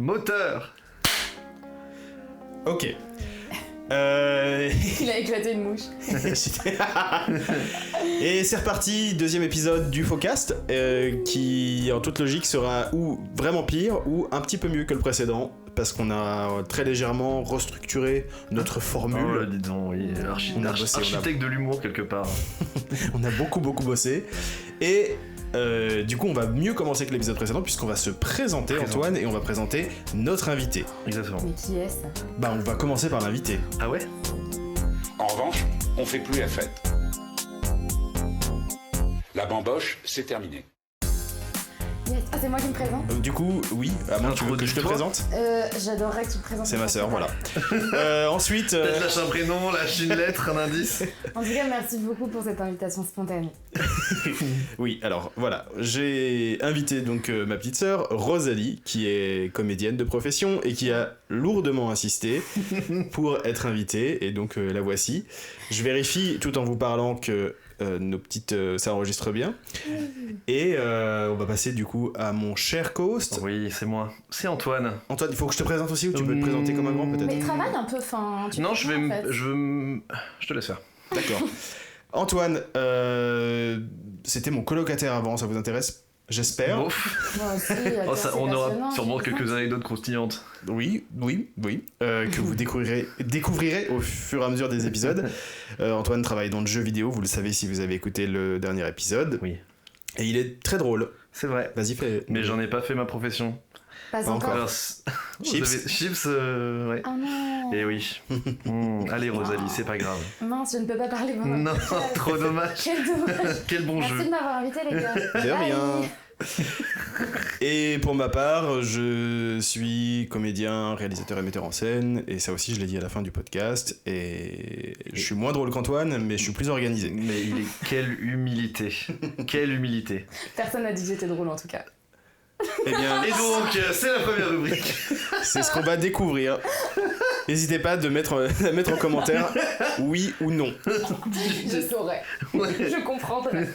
Moteur. Ok. Il a éclaté une mouche. Et c'est reparti, deuxième épisode du Focast, qui en toute logique sera ou vraiment pire ou un petit peu mieux que le précédent, parce qu'on a très légèrement restructuré notre formule. Oh, dis donc, oui, architecte de l'humour quelque part. On a beaucoup bossé. Et du coup, on va mieux commencer que l'épisode précédent, puisqu'on va se présenter, Antoine, et on va présenter notre invité. Exactement. Mais qui est-ce? Bah, on va commencer par l'invité. Ah ouais? En revanche, on fait plus la fête. La bamboche, c'est terminé. Yes. Ah, c'est moi qui me présente? Du coup, oui, à moins tu veux que je te présente? J'adorerais que tu te présentes. C'est ma sœur, voilà. Ensuite... Peut-être lâche un prénom, lâche une lettre, un indice. En tout cas, merci beaucoup pour cette invitation spontanée. Oui, alors voilà, j'ai invité donc ma petite sœur Rosalie, qui est comédienne de profession et qui a lourdement insisté pour être invitée, et donc la voici. Je vérifie tout en vous parlant que nos petites ça enregistre bien, et on va passer du coup à mon cher co-host. Oui, c'est moi, c'est Antoine. Antoine, il faut que je te présente aussi, ou tu peux te présenter comme un grand peut-être? Mais travaille un peu, enfin... Non, je te laisse faire. D'accord. Antoine, c'était mon colocataire avant, ça vous intéresse? J'espère. Bon. Moi aussi, On c'est aura passionnant, sûrement c'est quelques anecdotes croustillantes. Oui, que vous découvrirez au fur et à mesure des épisodes. Antoine travaille dans le jeu vidéo, vous le savez si vous avez écouté le dernier épisode. Oui. Et il est très drôle. C'est vrai. Vas-y, fais. Mais j'en ai pas fait ma profession. Pas Pas encore. encore. Alors, Chips. Chips, ouais. Oh non. Et oui. Allez Rosalie, c'est pas grave. Mince, je ne peux pas parler pendant... Non, trop dommage. Quel dommage. Quel bon Merci jeu. de m'avoir invité, les gars. De rien. Et pour ma part, je suis comédien, réalisateur et metteur en scène, et ça aussi je l'ai dit à la fin du podcast, et je suis moins drôle qu'Antoine, mais je suis plus organisé. Mais quelle humilité. Quelle humilité. Personne n'a dit que j'étais drôle, en tout cas. Eh bien, Et donc, c'est la première rubrique. c'est ce qu'on va découvrir. N'hésitez pas à mettre en commentaire oui ou non. Je saurais. Ouais. Je comprendrais.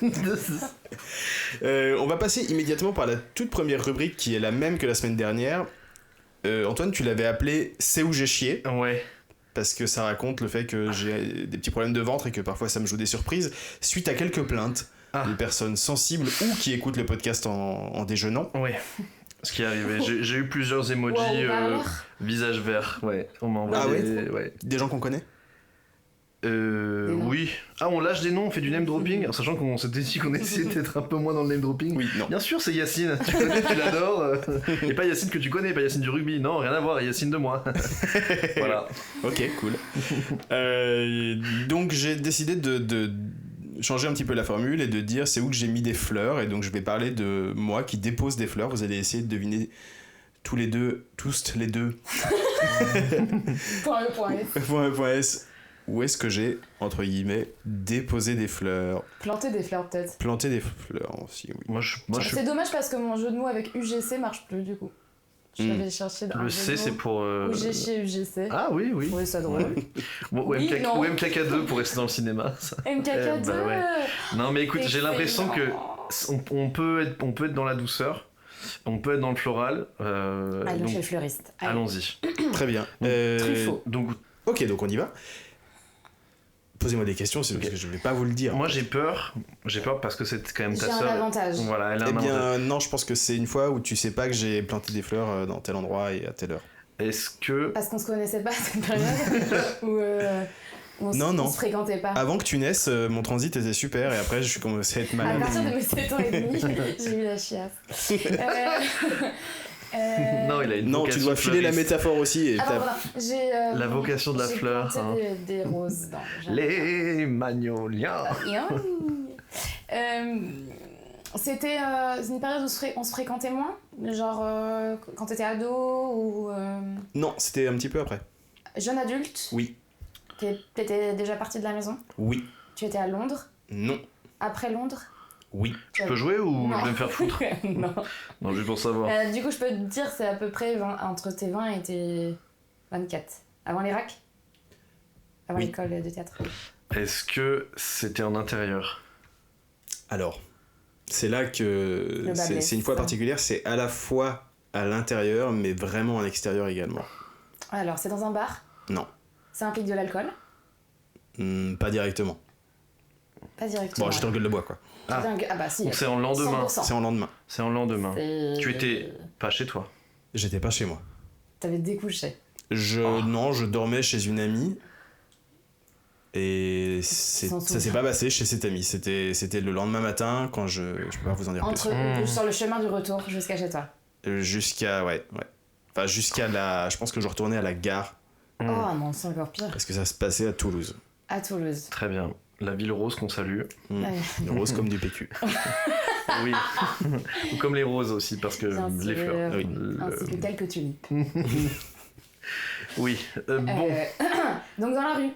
On va passer immédiatement par la toute première rubrique qui est la même que la semaine dernière. Antoine, tu l'avais appelée « C'est où j'ai chié ?» Ouais. parce que ça raconte le fait que j'ai des petits problèmes de ventre et que parfois ça me joue des surprises suite à quelques plaintes de personnes sensibles ou qui écoutent le podcast en déjeunant. Ouais. Ce qui est arrivé. J'ai eu plusieurs emojis visage vert. Ouais. On m'a envoyé. Ah ouais, ouais. Des gens qu'on connaît? Oui. Ah, on lâche des noms, on fait du name dropping, en sachant qu'on s'était dit qu'on essayait d'être un peu moins dans le name dropping. Oui, non. Bien sûr, c'est Yacine. Tu connais, tu l'adores. Et pas Yacine que tu connais, pas Yacine du rugby. Non, rien à voir, Yacine de moi. Voilà. Ok, cool. Donc j'ai décidé de changer un petit peu la formule et de dire c'est où que j'ai mis des fleurs, et donc je vais parler de moi qui dépose des fleurs. Vous allez essayer de deviner tous les deux .e.s où est-ce que j'ai, entre guillemets, déposé des fleurs. Planter des fleurs, peut-être. Planter des fleurs aussi, oui. Moi, je C'est dommage parce que mon jeu de mots avec UGC marche plus, du coup. J'avais cherché Le C, c'est pour. Où j'ai chié UGC. Ah oui, oui. Je trouvais ça drôle. Bon, ou, Oui, non. ou MKK2 pour rester dans le cinéma. Ça. MKK2 Bah ouais. Non, mais écoute, j'ai l'impression que excellent. on peut être dans la douceur, on peut être dans le floral. Allons donc, chez le fleuriste. allons-y. Très bien. Truffaut. Donc, Ok, donc on y va. Posez-moi des questions, c'est parce que je vais pas vous le dire. moi j'ai peur parce que c'est quand même ta J'ai un sœur. avantage. Voilà, elle a Eh un avantage. bien, non, je pense que c'est une fois où tu sais pas que j'ai planté des fleurs dans tel endroit et à telle heure. Est-ce que. Parce qu'on se connaissait pas à cette période. Ou on Non. se fréquentait pas. Avant que tu naisses, mon transit était super, et après je suis commencé à être À malade. partir de mes 7 ans et demi, j'ai eu la chiasse. Non, il a une Non, tu vocation dois filer la fleuriste. métaphore aussi. Et Alors voilà, j'ai La vocation de la j'ai fleur, planté hein. des roses dans le jardin. Les magnolias. C'était une période où on se fréquentait moins, genre quand t'étais ado ou Non, c'était un petit peu après. jeune adulte. Oui. T'étais déjà parti de la maison. Oui. Tu étais à Londres. Non. Après Londres. Oui. Je peux jouer ou Non. je vais me faire foutre? Non. Non, juste pour savoir. Du coup, je peux te dire, c'est à peu près entre tes 20 et tes 24. Avant les racks. Avant Oui. l'école de théâtre. Est-ce que c'était en intérieur? Alors, c'est là que Le bas blesse. c'est une fois particulière, c'est à la fois à l'intérieur, mais vraiment à l'extérieur également. Alors, c'est dans un bar? Non. Ça implique de l'alcool? Pas directement. Pas directement. Bon, j'étais en gueule de bois, quoi. Ah. Ah bah si. Donc c'est en lendemain. 100%. C'est en lendemain. C'est en lendemain. C'est- Tu étais pas chez toi. J'étais pas chez moi. T'avais découché. Non, je dormais chez une amie. Et S'en ça s'est souvient. pas passé chez cette amie. C'était le lendemain matin quand je peux pas vous en dire Sur le chemin du retour jusqu'à chez toi. plus. Jusqu'à Enfin jusqu'à je pense que je retournais à la gare Oh non, c'est encore pire. parce que ça se passait à Toulouse. À Toulouse. Très bien. La ville rose qu'on salue. Ouais. Rose comme du PQ. Oui. Ou comme les roses aussi, parce que Bien les sûr. fleurs. Oui. Ainsi que quelques tulipes. Oui. Bon. Donc dans la rue.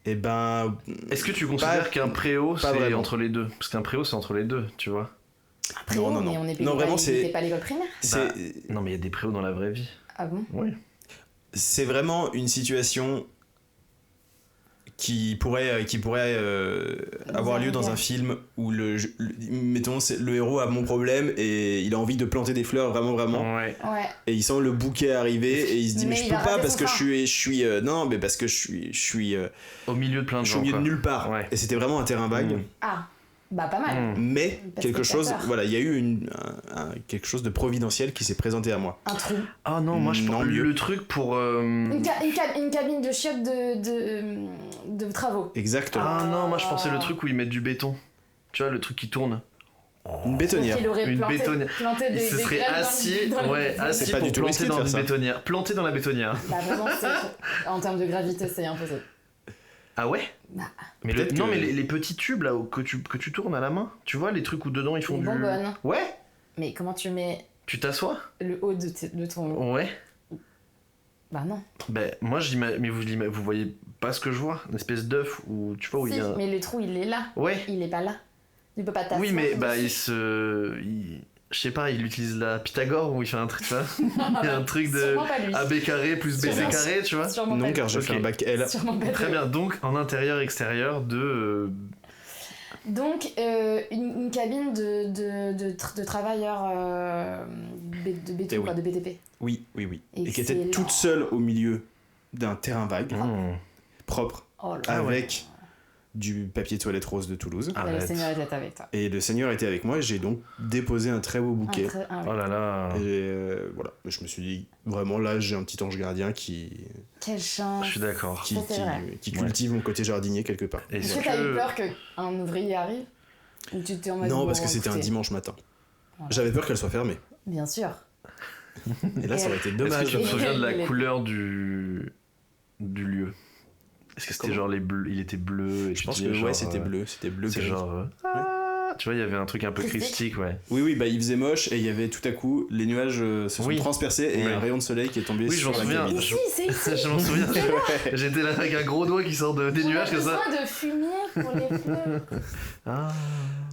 Et ben Est-ce que tu considères qu'un préau, pas c'est vraiment. entre les deux? Parce qu'un préau, c'est entre les deux, tu vois. Après, Non, mais non. on est Non, vraiment, c'est pas l'école primaire. c'est Non, mais il y a des préaux dans la vraie vie. Ah bon? Oui. c'est vraiment une situation qui pourrait avoir lieu dans un film où mettons le héros a mon problème et il a envie de planter des fleurs vraiment Ouais. Ouais. et il sent le bouquet arriver et il se dit mais Mais je il peux a pas raté parce son que train. je suis non mais parce que je suis Au milieu de plein de je suis au gens. milieu de quoi. nulle part Ouais. et c'était vraiment un terrain vague. Mm. Ah, bah pas mal. Mais Pas quelque chose, spectateur. voilà, il y a eu quelque chose de providentiel qui s'est présenté à moi. Un trou. Ah non, moi je Non, pense mieux. le truc pour. Une cabine de chiottes de travaux. Exactement. Ah non, moi je pensais le truc où ils mettent du béton. Tu vois, le truc qui tourne. Une bétonnière. Il aurait Une planté, bétonnière. planté Il des se serait graines dans le- assis, dans le- ouais, assis C'est pas pour du tout planter risqué de dans faire une ça. bétonnière. Planter dans la bétonnière. Bah vraiment, en termes de gravité, c'est impossible. Ah ouais? Bah, Mais Peut-être non, que- mais les petits tubes là que tu tournes à la main, tu vois les trucs où dedans ils font Les du. bonbonnes. Ouais. mais comment tu mets Tu t'assois? le haut de ton... Ouais. Bah non. Ben moi mais vous voyez pas ce que je vois, une espèce d'œuf où tu vois où Si, il y a. mais le trou, il est là. Ouais. Il est pas là. Tu peux pas t'asseoir. Oui, mais bah dessus. je sais pas, il utilise la Pythagore ou il fait un truc, tu vois. Il y a un truc de Sûrement pas lui. AB carré plus BC Sûrement. carré, tu vois. Sûrement Non, pas car j'ai Ok. fait un bac L. Sûrement pas Très lui. bien, donc en intérieur-extérieur de. Donc, une cabine de travailleurs de Eh béton, oui. quoi, de BTP. Oui. Et Et qui était c'est toute seule au milieu d'un terrain vague, Mmh. Oh propre, là là. Ah ouais. avec du papier toilette rose de Toulouse. Le Arrête. Seigneur était avec toi. Et le Seigneur était avec moi et j'ai donc déposé un très beau bouquet. Ah ouais. Oh là là. Et voilà, je me suis dit, vraiment là, j'ai un petit ange gardien qui, Quelle chance. Je suis d'accord. qui, Ça, c'est qui- vrai. qui cultive mon côté jardinier quelque part. Est-ce Est-ce que t'as eu que. peur qu'un ouvrier arrive? Ou tu t'es en mode Non, bon, parce que c'était un écoutez, dimanche matin. Voilà. J'avais peur qu'elle soit fermée. Bien sûr. Et là, ça aurait été Est-ce que dommage. tu te souviens de la Il est- couleur du lieu? Est-ce que c'était Comment genre les bleus, il était bleu et Je tu pense disais que genre, ouais, c'était bleu C'est gris. genre. Tu vois, il y avait un truc un peu Christique. christique, ouais. Oui, bah il faisait moche et il y avait tout à coup, les nuages se sont Oui. transpercés et il y a Oui. un rayon de soleil qui est tombé Oui, sur j'en la souviens. cabine. Ici, c'est ici. Je m'en souviens. J'étais là avec un gros doigt qui sort des nuages comme ça. On a besoin de fumier pour les fleurs. Ah.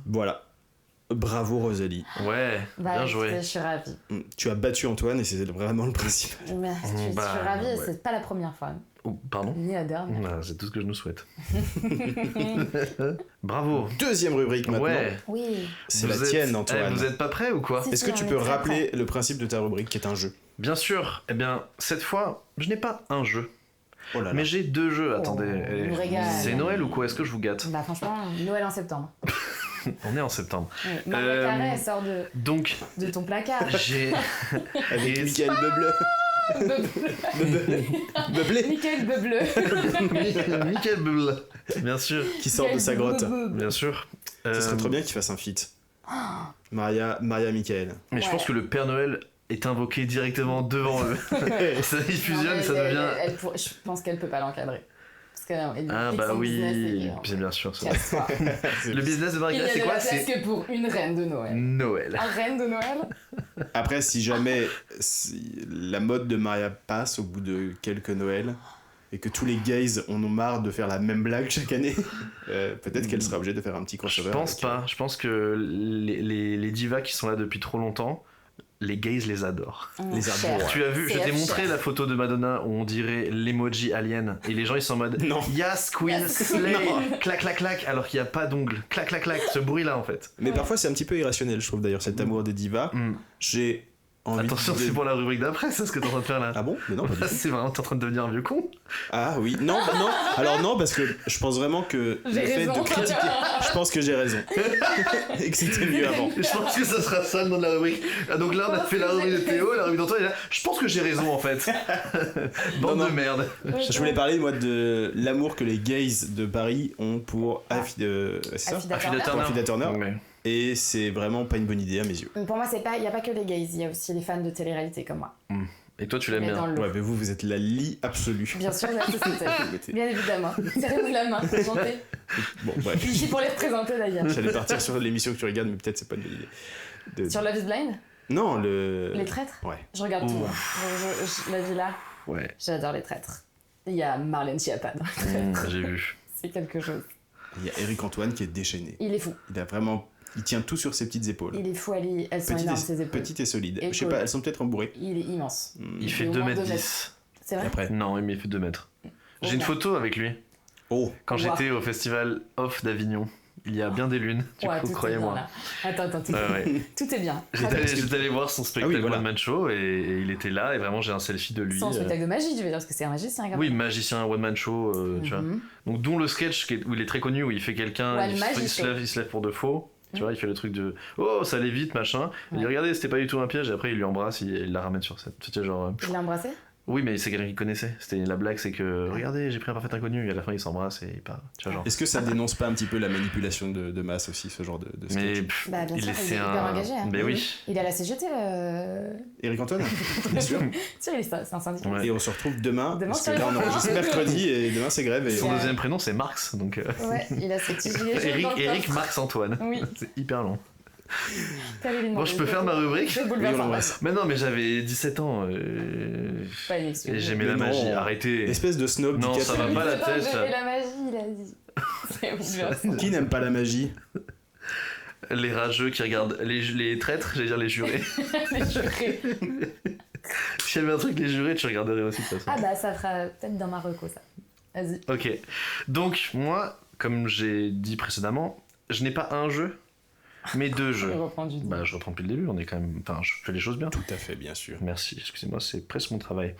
Voilà. Bravo Rosalie. Ouais, Bah, bien écoutez, joué. je suis ravie. Tu as battu Antoine et c'est vraiment le principe. Je Bah, suis ravie et ouais. c'est pas la première fois. Oh, pardon. Ni la dernière. Ah, c'est tout ce que je nous souhaite. Bravo. Deuxième rubrique maintenant. Ouais. Oui. C'est Vous la êtes- tienne Antoine. Vous êtes pas prêts ou quoi? Si. Est-ce que tu on peux est très rappeler le principe de ta rubrique qui est un jeu? Bien sûr. Eh bien, cette fois, je n'ai pas un jeu, Oh là là. mais j'ai deux jeux. Attendez, on nous régale. c'est Noël ou quoi? Est-ce que je vous gâte? Bah franchement, Noël en septembre. On est en septembre. Oui. Maria Carré sort Donc, de ton placard. j'ai. Avec Et- Michael Bublé. Bublé Michael Bublé. Michael Bublé, bien sûr, qui sort de sa grotte. bien sûr. Ce serait Euh, trop bien qu'il fasse un feat. Maria Michael. Mais je Ouais. pense que le Père Noël est invoqué directement devant eux. Ça y fusionne et ça devient. Je pense qu'elle peut pas l'encadrer. Parce qu'elle Ah bah oui, c'est bien sûr. Ça. Le business de Il y Marie-Claire, a c'est de quoi? la place C'est que pour une reine de Noël. Noël. Un reine de Noël? Après, si jamais la mode de Maria passe au bout de quelques Noëls et que tous les gays en ont marre de faire la même blague chaque année, peut-être qu'elle sera obligée de faire un petit Je crossover. pense avec, pas. Je pense que les divas qui sont là depuis trop longtemps, les gays les adorent. Les Cher. arbres, ouais. Tu as vu, je C'est t'ai cher. montré la photo de Madonna où on dirait l'emoji alien et les gens ils sont en mode Non. Yas Queen Yes, Slay Queen. clac clac clac alors qu'il n'y a pas d'ongles clac clac clac ce bruit là en fait. Mais parfois, c'est un petit peu irrationnel, je trouve d'ailleurs, cet amour des divas. Mm. J'ai envie Attention, de... c'est pour la rubrique d'après, c'est ce que t'es en train de faire là. Ah bon? Mais non, pas du tout. C'est vraiment, t'es en train de devenir un vieux con. Ah oui, non, bah non. Alors non, parce que je pense vraiment que J'ai le fait raison. de critiquer, je pense que j'ai raison. Et que c'était mieux avant. Et je pense que ça sera ça le nom de la rubrique. Ah, donc là, on a fait la rubrique de Théo, la rubrique d'Antoine, et là, je pense que j'ai raison en fait. Bande Non, de non. merde. Je voulais parler, moi, de l'amour que les gays de Paris ont pour c'est ça? Affida Affida Turner. Turner. Affida Turner. Ouais. Et c'est vraiment pas une bonne idée à mes yeux. Pour moi, il n'y a pas que les gays, il y a aussi les fans de télé-réalité comme moi. Et toi, tu l'aimes Mais dans bien. le lot. Ouais, mais vous êtes la lie absolue. Bien sûr, la société. Bien évidemment. Serrez-vous la main, chantez. Bon, bref. Ici pour les représenter d'ailleurs. J'allais partir sur l'émission que tu regardes, mais peut-être c'est pas une bonne idée. Sur Love is Blind, Non, les traîtres. Ouais. Je regarde tout. Ouh. Hein. La villa, Ouais, j'adore les traîtres. Il y a Marlène Schiappa dans les traîtres. j'ai vu. C'est quelque chose. Il y a Eric Antoine qui est déchaîné. Il est fou. Il tient tout sur ses petites épaules. Il est fou, elles sont énormes ses épaules. Petites et solides. Et Je sais pas, elles sont peut-être embourrées. Il est immense. Il fait au moins 2m10. C'est Et vrai. après. Non, mais il fait 2 mètres. J'ai une Ok. photo avec lui Oh, quand Wow. j'étais au festival Off d'Avignon. Il y a bien des lunes, du Ouais, coup, tout est bien croyez-moi. là. Attends, tout, Ouais. tout est bien. J'étais allé voir son spectacle Ah oui, voilà. One Man Show et il était là et vraiment j'ai un selfie de lui. C'est un spectacle de magie, je veux dire, parce que c'est un magicien. quand Oui, même. magicien One Man Show, tu vois. Mhm. Donc dont le sketch où il est très connu, où il fait quelqu'un, One il Magicien. se lève pour de faux. Tu vois, il fait le truc de oh ça allait vite machin. Il dit Ouais. regardez c'était pas du tout un piège et après il lui embrasse, il la ramène sur scène. C'était genre Il l'a embrassé. oui mais c'est quelqu'un qu'il connaissait. C'était la blague c'est que regardez j'ai pris un parfait inconnu et à la fin il s'embrasse et il part. Tu vois genre. est-ce que ça dénonce pas un petit peu la manipulation de masse aussi, ce genre de sketch? Mais Bah, bien sûr, il est c'est hyper engagé. Hein. Mais oui. Il est à la CGT, Eric Antoine, bien sûr. Tiens, c'est un syndicat. Ouais. Et on se retrouve demain, Demain, parce sur que les là on enfants. enregistre mercredi et demain c'est grève. Et Son Ouais. deuxième prénom c'est Marx donc Ouais, il a ce petit gilet jaune dans le Eric coffre. Marx Antoine. Oui. C'est hyper long. Caroline Bon je peux faire ma rubrique. C'est Oui, on bouleversant. l'embrasse. Mais non mais j'avais 17 ans. Pas une excuse. Et j'aimais Mais la non. magie, arrêtez. Espèce de snob Non, du ça va café. pas la tête. J'aimais la magie, il a dit. C'est bouleversant. Qui n'aime pas la magie? Les rageux qui regardent les traîtres, j'allais dire les jurés. Les jurés. S'il y avait un truc les jurés, tu regarderais aussi de toute façon. Ah bah ça fera peut-être dans ma reco ça. Vas-y. Ok. Donc moi, comme j'ai dit précédemment, je n'ai pas un jeu, mais 2 jeux. Je reprends du Bah je reprends depuis le début, on est quand même. Enfin, je fais les choses bien. Tout à fait, bien sûr. Merci, excusez-moi, c'est presque mon travail.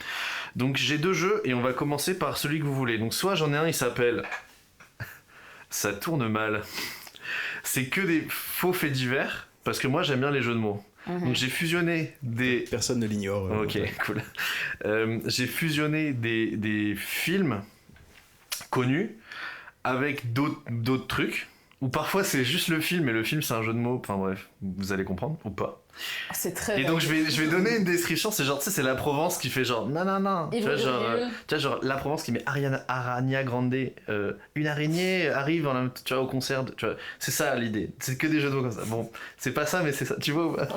Donc j'ai 2 jeux et on va commencer par celui que vous voulez. Donc soit j'en ai un, il s'appelle Ça tourne mal. C'est que des faux faits divers, parce que moi j'aime bien les jeux de mots. Donc j'ai fusionné des... Personne ne l'ignore. Ok, cool. J'ai fusionné des films connus avec d'autres trucs, ou parfois c'est juste le film, et le film c'est un jeu de mots, enfin bref, vous allez comprendre, ou pas. C'est très Et donc je vais donner une description, c'est genre, tu sais, c'est la Provence qui fait genre, non, Et tu vois, vous- genre la Provence qui met Arania Grande, une araignée arrive tu vois, au concert, tu vois, c'est ça l'idée, c'est que des jeux de mots comme ça. Bon, c'est pas ça, mais c'est ça, tu vois ou pas?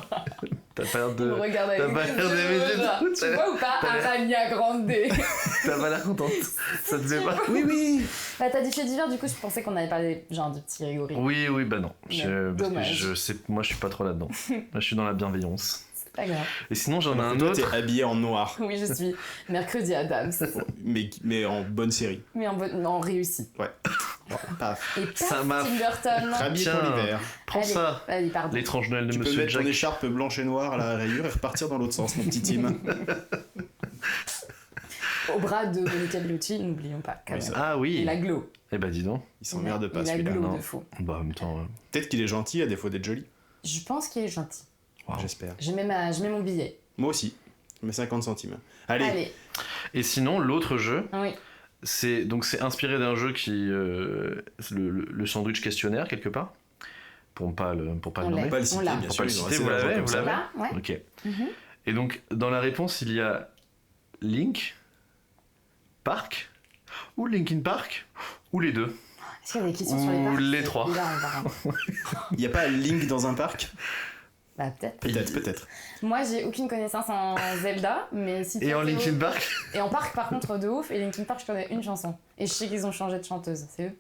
T'as pas l'air de... Regarde avec T'as pas l'air d'aimer du tout, Tu vois ou pas t'as l'air- Arania Grande. T'as pas l'air contente, ça te plaît pas? Oui. Bah t'as dit fait divers, du coup je pensais qu'on avait parlé genre de petits rigoris. Oui, bah non. Parce que dommage. moi, je suis pas trop là-dedans. Moi, je suis dans la bienveillance. C'est pas grave. Et sinon, j'en ai un Toi, autre. t'es habillé en noir, Oui, je suis mercredi Adams. mais en bonne série. Mais en réussi. Ouais. Bon, paf. Et Ça paf, m'a- Tim Burton. Habillé pour Tiens. l'hiver. Prends Allez, ça. Allez, pardon. L'étrange Noël de Tu peux Monsieur mettre ton Jack. écharpe blanche et noire à la rayure et repartir dans l'autre sens, mon petit Tim. Au bras de Monica Bellucci, n'oublions pas. Quand Oui, même. ça. Ah oui. Il a glow. Eh bah, dis donc. Il s'emmerde pas Il a celui-là. glow non. de fou. Bah, en même temps. Peut-être qu'il est gentil à défaut d'être joli. Je pense qu'il est gentil. Wow. J'espère. Je mets mon billet. Moi aussi. Je mets 50 centimes. Allez. Allez. Et sinon, l'autre jeu, Oui. c'est inspiré d'un jeu qui. Le sandwich questionnaire, quelque part. Pour pas le On nommer. l'a. Pas le citer, l'a. bien Faut sûr. pas le ils ont citer, assez vous d'argent l'avez, comme vous ça. l'avez. Là, ouais. Ok. Mhm. Et donc, dans la réponse, il y a Link, Park, ou Linkin Park, ou les deux. Est-ce qu'il y a des questions sur les Ou parcs les trois. Là, on va voir. Il n'y a pas Link dans un parc? Bah, peut-être. Peut-être. Moi, j'ai aucune connaissance en Zelda, mais si Et toi, en Théo- Linkin Park. Et en parc, par contre, de ouf. Et Linkin Park, je connais une chanson. Et je sais qu'ils ont changé de chanteuse. C'est eux.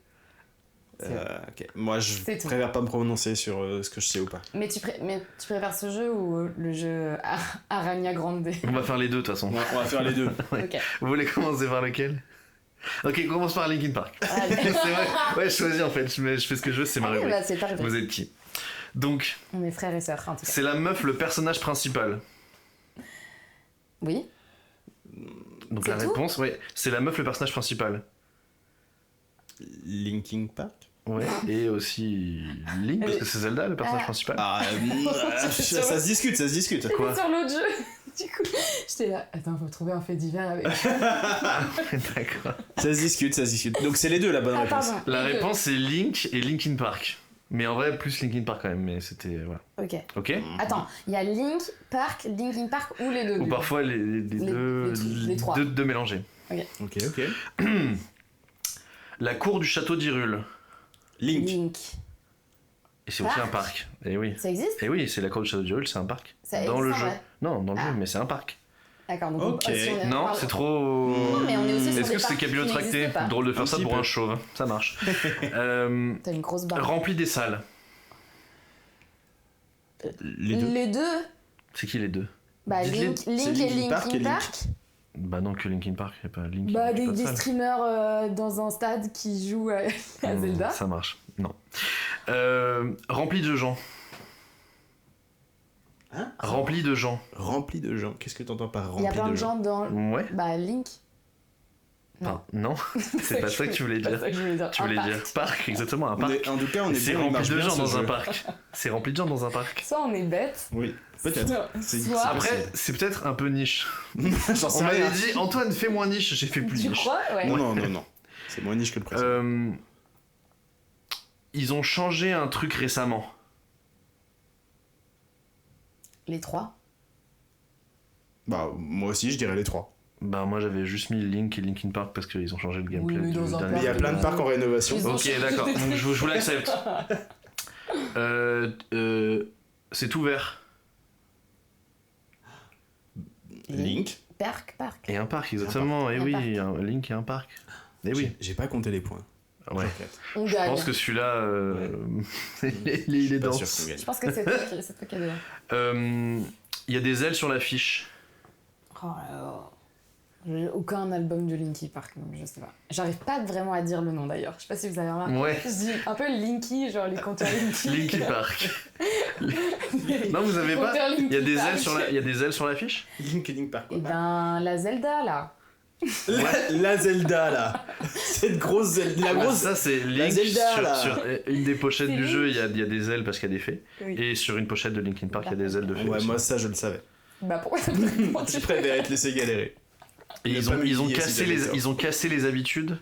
Ok. Moi, je C'est tout. préfère pas me prononcer sur ce que je sais ou pas. Mais tu préfères ce jeu ou le jeu Arania Grande? On va faire les deux de toute façon. On va faire les deux. Ouais. Ok. Vous voulez commencer par lequel? Ok, on commence par Linkin Park. Allez. C'est vrai. Ouais, je choisis en fait. Je fais ce que je veux, c'est ma Allez, rubrique. bah, c'est ta rubrique. Vous êtes qui? Donc, On est frères et sœurs, en tout cas. c'est la meuf, le personnage principal. Oui. Donc C'est la tout réponse, ouais, c'est la meuf le personnage principal. Linkin Park. Ouais, et aussi Link, parce que c'est Zelda le personnage principal. Ça se discute, ça se discute. Quoi Sur l'autre jeu. Du coup, j'étais là. Attends, faut trouver un fait divers avec. D'accord. Ça se discute, ça se discute. Donc c'est les deux la bonne réponse. Pardon. La les deux. réponse c'est Link et Linkin Park. Mais en vrai, plus Linkin Park quand même, mais c'était. Voilà. Ok. Ok. Attends, il y a Linkin Park ou les deux. Ou du parfois les trois. deux mélangés. Ok. La cour du château d'Hyrule. coup. Link. Link. Et c'est aussi Parc. un parc. Et oui. Ça existe? Et oui, c'est la cour du château d'Hyrule, c'est un parc. Ça Dans le existe en jeu. vrai. Non, dans le Ah. jeu, mais c'est un parc. D'accord, donc Ok. si on est- Non, pardon. c'est trop. Non, mais on est aussi sur Est-ce des que c'est parcs qui capillotracté n'existent pas. Drôle de faire Un ça petit pour peu. un chauve. Ça marche. T'as une grosse barre. Rempli des salles. Les deux. Les deux? C'est qui les deux? Bah, Dites-les. Link C'est et Linkin Park Linkin et Link. Park. Bah non, que Linkin Park, y a pas Link. Bah, y a pas de des salle. streamers dans un stade qui jouent à Zelda. Ça marche. Non. Rempli de gens. Hein? Rempli de gens. Rempli de gens. Qu'est-ce que t'entends par Il y rempli a plein de gens gens dans. Ouais. Bah, Link. Enfin, non. C'est pas ça que tu voulais C'est pas dire. ça que je voulais dire. Tu Un voulais parc. dire parc, exactement, un parc. En tout cas, on est C'est bon, il rempli marche de bien, gens ce dans un jeu. parc. C'est rempli de gens dans un parc. Soit on est bête. Oui, peut-être. Soit- Après, c'est peut-être un peu niche. J'en On sais m'avait rien. dit, Antoine, fais moins niche, j'ai fait plus Tu niche. crois? Ouais. Non. C'est moins niche que le précédent. Ils ont changé un truc récemment. Les trois. Bah, moi aussi, je dirais les trois. Bah moi j'avais juste mis Link et Linkin Park parce qu'ils ont changé le gameplay mais du dans un dernier Mais il y a parc, plein de parcs en rénovation. Ils ont Ok, changé d'accord, de- donc je vous l'accepte. C'est ouvert. Link. Parc. Et un parc, exactement. Et Un oui, parc. un Link et un parc. Et oui. J'ai pas compté les points. Ouais. On Je gagne. pense que celui-là, il est Pas dense. sûr qu'on gagne. Je pense que c'est toi qui as dit. Il y a des ailes sur l'affiche. Oh là là. J'ai aucun album de Linkin Park, donc je sais pas. J'arrive pas vraiment à dire le nom d'ailleurs. Je sais pas si vous avez remarqué. Ouais. Je dis un peu Linky, genre les compteurs Linky. Linkin Park. Non, vous avez pas. Compteurs Il y a des Linkin ailes sur Park. il y a des ailes sur l'affiche. Link Park. Et ben la Zelda là. La Zelda, là. Cette grosse Zelda. La Ah, grosse. ça c'est la Link Zelda, sur, là. sur une des pochettes C'est du Link. jeu, il y a des ailes parce qu'il y a des fées. Oui. Et sur une pochette de Linkin Park, il y a des ailes de fées. Ouais, aussi. moi, ça, je le savais. Bah pourquoi ça Je préférais te laisser galérer. Et Il a ils pas ont, mis ils, ont Iggy cassé Azalea. ils ont cassé les habitudes.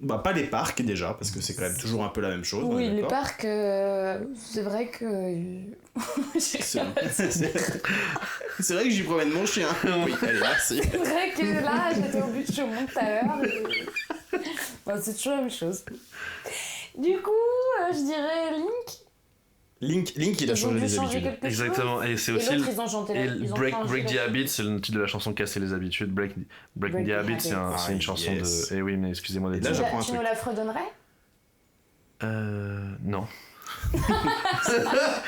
Bah, pas les parcs déjà, parce que c'est quand même toujours un peu la même chose. on est Oui, les d'accord. parcs, c'est vrai que. C'est c'est vrai que j'y promène mon chien. Oui, allez, merci. C'est vrai que là, j'étais au but de chemin tout à l'heure. Bon, c'est toujours la même chose. Du coup, je dirais Link. Link, il a Ils ont changé dû les changer habitudes. quelque Exactement. chose. Et c'est Et aussi l'autre, ils ont chanté et ils ont Break changé the la- Habit, c'est le titre de la chanson Casser les habitudes. Break the Habit, c'est Ah, une chanson yes. de. Eh oui, mais excusez-moi d'être. Et là, Tu j'apprends un tu truc. nous la fredonnerais Non.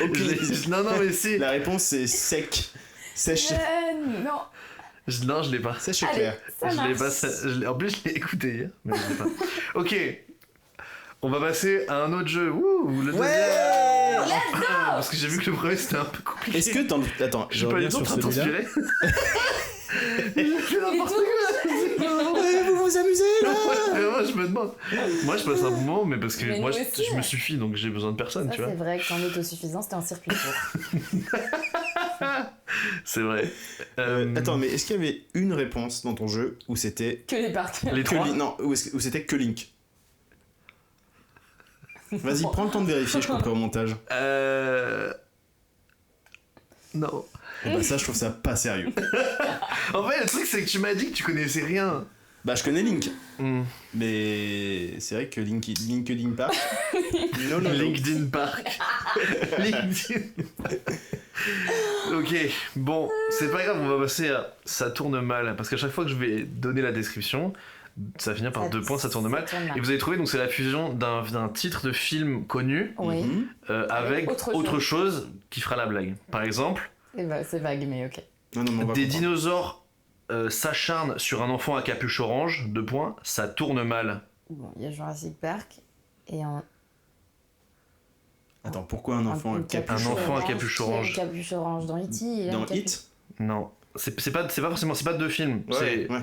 Aucune- Non, mais si. La réponse c'est sec. Sèche. Non. Non, je l'ai pas. Sèche et Allez, clair. ça Je l'ai marche. pas. En plus, je l'ai écouté hier. Mais je l'ai pas. Ok. On va passer à un autre jeu. Ouh, le deuxième. Parce que j'ai vu que le premier c'était un peu compliqué. Est-ce que t'en... Attends, je je suis pas reviens du tout en sur train de celui-là. t'inspirer. J'ai fait n'importe quoi. Ouais, vous vous amusez là. Vraiment, je me demande. Moi, je passe un bon moment, mais parce que Mais moi, nous je, aussi, je me ouais. suffis, donc j'ai besoin de personne, Ça, tu vois. c'est vrai que t'en es autosuffisant, c'était un circuit court. C'est vrai. Attends, mais est-ce qu'il y avait une réponse dans ton jeu où c'était Que les parcs. les que trois. Non, où c'était que Link. Vas-y, prends le temps de vérifier, je couperai au montage. Non. Et bah ça, je trouve ça pas sérieux. En fait, le truc, c'est que tu m'as dit que tu connaissais rien. Bah, je connais Link, Hmm. mais c'est vrai que LinkedIn Park. Non, non, non. LinkedIn Park. LinkedIn. Ok, bon, c'est pas grave, on va passer à ça tourne mal. Parce qu'à chaque fois que je vais donner la description, ça va finir par 2 points, ça tourne mal. Et vous avez trouvé, donc c'est la fusion d'un titre de film connu Oui, Mhm. avec autre autre chose qui fera la blague. Par exemple, c'est vague, mais ok. Non, non, mais on va des comprendre. dinosaures s'acharnent sur un enfant à capuche orange, 2 points, ça tourne mal. Bon, il y a Jurassic Park et en. Attends, pourquoi un enfant à capuche Un enfant à orange capuche orange. Qui a une capuche orange dans E.T. il a Dans une capuche- Hit Non. C'est pas forcément, c'est pas deux films. C'est... ouais.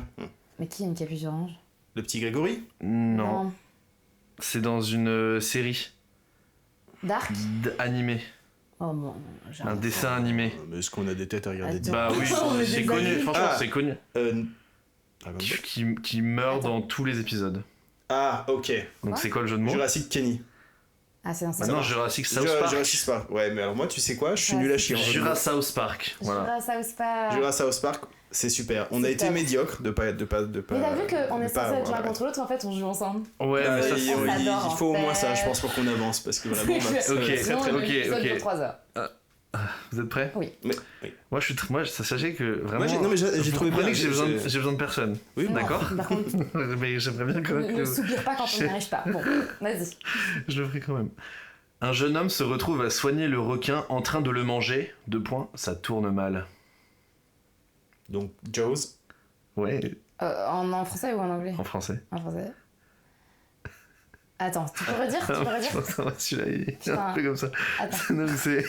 Mais qui a une capuche orange? Le petit Grégory Non. C'est dans une série Dark? animée. Oh mon. j'ai Un un dessin animé. Mais est-ce qu'on a des têtes à regarder Attends. Bah oui, Oh, mais c'est des connu. animés. Franchement, Ah. c'est connu. Dragon Qui, Ball. qui meurt Attends. dans tous les épisodes. Ah, ok. Donc Quoi c'est quoi le jeu de mots? Jurassic Kenny. Ah, c'est un Bah non, Jurassic South Park. Jurassic Park. Ouais, mais alors moi, tu sais quoi, je suis nul à chier. Jurassic South Park. Voilà. South Park. Jurassic Park, c'est super. On a C'est été top. médiocre de pas. Mais t'as vu qu'on est censé être l'un contre l'autre, en fait on joue ensemble. Ouais, Ah, mais ça il, c'est. on s'adore, il faut au en moins fait. ça, je pense, pour qu'on avance, parce que vraiment, Ok. Sinon, très, on a ok, un épisode ok. de 3 heures. Vous êtes prêts? Oui. Mais, Moi, sachez que vraiment. non, mais j'ai vous trouvé comprenez bien, que j'ai- j'ai besoin de personne. Oui, Non, D'accord. Par contre, Mais j'aimerais bien quand même ne que. soupire pas quand on n'y arrive pas. Bon, vas-y. Je le ferai quand même. Un jeune homme se retrouve à soigner le requin en train de le manger. 2 points, ça tourne mal. Donc, Jaws. Ouais, En français ou en anglais? en français. En français. Attends, tu peux redire? Je pense que ça va, celui-là, il est Putain. un peu comme ça. Attends. Non, mais c'est...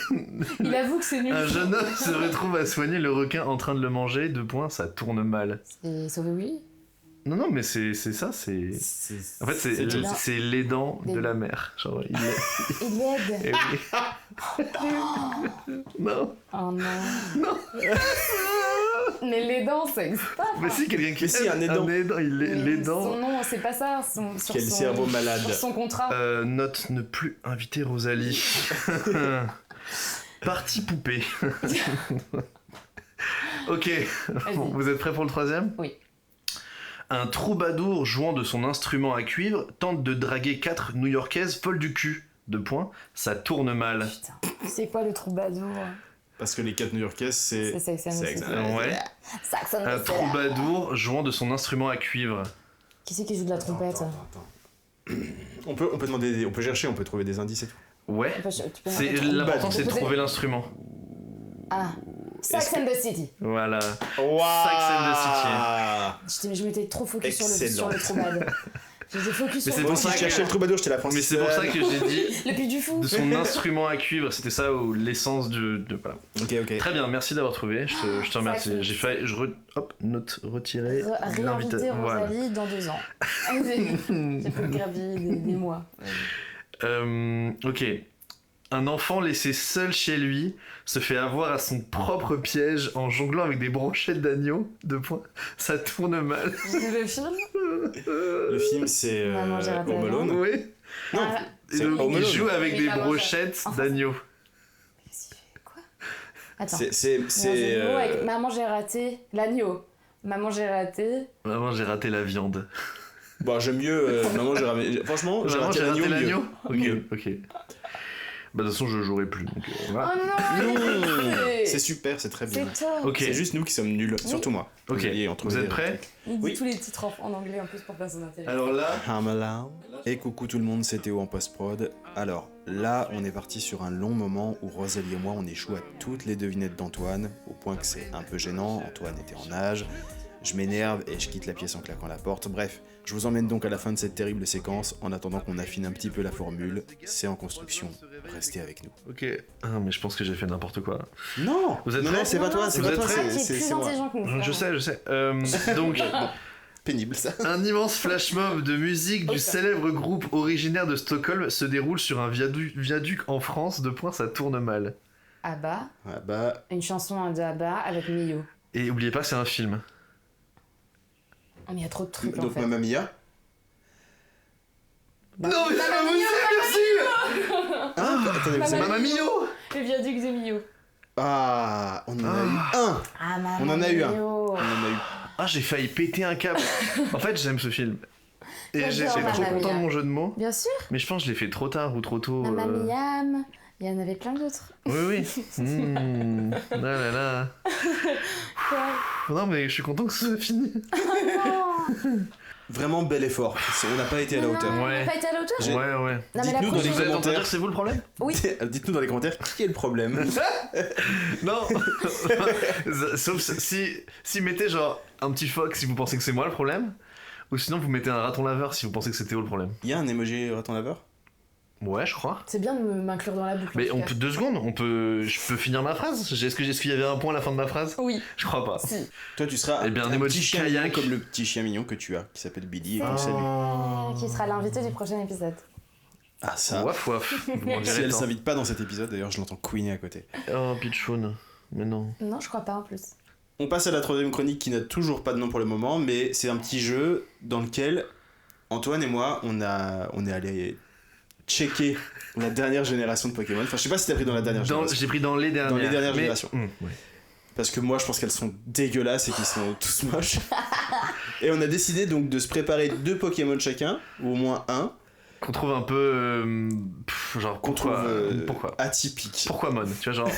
Il avoue que c'est nul. Un jeune homme se retrouve à soigner le requin en train de le manger. 2 points, ça tourne mal. C'est Sauvé Willy? Non, non, mais c'est ça, c'est... En fait, c'est Jaws. c'est l'aidant de Des- la mer. Genre, il est... Il l'aide. Eh oui. Non. Oh non. Mais l'aidant, ça existe pas. Mais si, quelqu'un qui... Mais si, un aidant. Mais L'aidant... Son nom, c'est pas ça. Sur Quel cerveau malade. Sur son contrat. Note, ne plus inviter Rosalie. Partie poupée. Ok, bon, vous êtes prêts pour le troisième? Oui. Un troubadour jouant de son instrument à cuivre tente de draguer 4 New-Yorkaises folles du cul. 2 points, ça tourne mal. Putain. C'est quoi le troubadour? Parce que les 4 New-Yorkaises, c'est. C'est Sex and the City. Ouais. Saxon Un troubadour jouant de son instrument à cuivre. Qui c'est qui joue de la trompette? Attends. On peut demander, on peut chercher, on peut trouver des indices et tout. Ouais. Tu peux C'est mettre- l'important, c'est de Vous trouver l'instrument. Ah. Sax and the City. Voilà. Waouh Je m'étais trop focus sur Excellent. le troubad. J'étais focus Mais sur c'est le pour Moi, si ça je que- cherchais le troubadour, j'étais la Mais c'est pour ça que j'ai dit Le Puy du Fou. de son instrument à cuivre. C'était ça ou l'essence de voilà. Ok. Très bien, merci d'avoir trouvé. Je te remercie. Ça, J'ai fait, hop, note retirée. Réinviter Voilà. Rosalie dans 2 ans. J'ai fait gravir des mois. Ok. Un enfant laissé seul chez lui se fait avoir à son propre piège en jonglant avec des brochettes d'agneau. 2 points. Ça tourne mal. Le film? Le film, c'est Maman, j'ai raté Home Alone. Oui. Non, Ah, Et c'est donc, Home il Alone. joue avec Oui, des maman, brochettes Enfin, d'agneau. qu'est-ce qu'il fait? Quoi? Attends. C'est. Avec Maman, j'ai raté l'agneau. Maman, j'ai raté. Vraiment, j'ai raté la viande. Bon, j'aime mieux. Maman, j'ai raté. Franchement, j'ai Oh, Vraiment, raté j'ai raté l'agneau. l'agneau. Ok. Bah, de toute façon, je jouerai plus. Donc, voilà. Oh non! Non, il- c'est super, c'est très bien. C'est top! Ok. C'est juste nous qui sommes nuls, surtout moi. Ok. Voyez, on trouve Vous êtes des- prêts? Il dit Oui. tous les titres en anglais en plus pour faire son intérêt. Alors là, I'm allowed. Et coucou tout le monde, c'est Théo en post-prod. Alors là, on est parti sur un long moment où Rosalie et moi, on échoue à toutes les devinettes d'Antoine, au point que c'est un peu gênant. Antoine était en nage. Je m'énerve et je quitte la pièce en claquant la porte. Bref, je vous emmène donc à la fin de cette terrible séquence. En attendant qu'on affine un petit peu la formule, c'est en construction. Restez avec nous. ok. Ah, mais je pense que j'ai fait n'importe quoi. Non, Vous êtes non, prêts non, c'est pas toi, c'est Vous pas êtes toi, prêts Ah, qui est plus moi. intelligent que nous. Je sais. Donc, Pénible ça. un immense flash mob de musique du Ok. célèbre groupe originaire de Stockholm se déroule sur un viaduc en France. 2 points, ça tourne mal. Abba, Ah bah, une chanson de Abba avec Mio. Et oubliez pas, c'est un film. Oh, mais il y a trop de trucs en donc fait. Mamma Mia. Bah, Non, mais c'est pas possible, Ah, attendez, vous c'est savez- Mamma Mio. Le viaduc de Mio. Ah, on en a eu un. Ah, maman. On en a eu un. Mio. On en a eu. Ah, j'ai failli péter un câble. En fait, j'aime ce film. Et J'adore j'étais trop Mamma content de Mia. mon jeu de mots. Bien sûr, Mais je pense que je l'ai fait trop tard ou trop tôt. Mamma Miam. Il y en avait plein d'autres. Oui. Ah là là. Quoi? Non, mais je suis content que ce soit fini. Vraiment bel effort. On n'a pas été à la hauteur. On Ouais. n'a pas été à la hauteur? J'ai- Ouais. Non, mais la Dites-nous dans les Vous prochaine... êtes en train de commentaires. dire que c'est vous le problème? Oui. Dites-nous dans les commentaires qui est le problème. Non. Sauf si mettez genre un petit phoque si vous pensez que c'est moi le problème. Ou sinon vous mettez un raton laveur si vous pensez que c'est Théo le problème. Il y a un emoji raton laveur? Ouais, je crois. C'est bien de m'inclure dans la boucle. Mais en on tout peut cas. 2 secondes, je peux finir ma phrase. Est-ce qu'il y avait un point à la fin de ma phrase? Oui, Je crois pas. si. Toi, tu seras Eh bien, un un emoji petit chien mignon kayak. comme le petit chien mignon que tu as, qui s'appelle Billy et que tu salues. Qui sera l'invité du prochain épisode. Ah, ça. Waf waf. On Si dirait elle tant. s'invite pas dans cet épisode, d'ailleurs, je l'entends couiner à côté. Oh, Pichoun. Mais non. Non, je crois pas en plus. On passe à la troisième chronique qui n'a toujours pas de nom pour le moment, mais c'est un petit jeu dans lequel Antoine et moi, on est allé checker la dernière génération de Pokémon. Enfin, je sais pas si t'as pris dans la dernière génération. J'ai pris dans les dernières. Dans les dernières mais- générations. Ouais. Parce que moi, je pense qu'elles sont dégueulasses et qu'ils sont tous moches. Et on a décidé donc de se préparer 2 Pokémon chacun, ou au moins un, Qu'on trouve un peu. Genre, qu'on trouve pourquoi atypique. Pourquoi Mon? Tu vois, genre.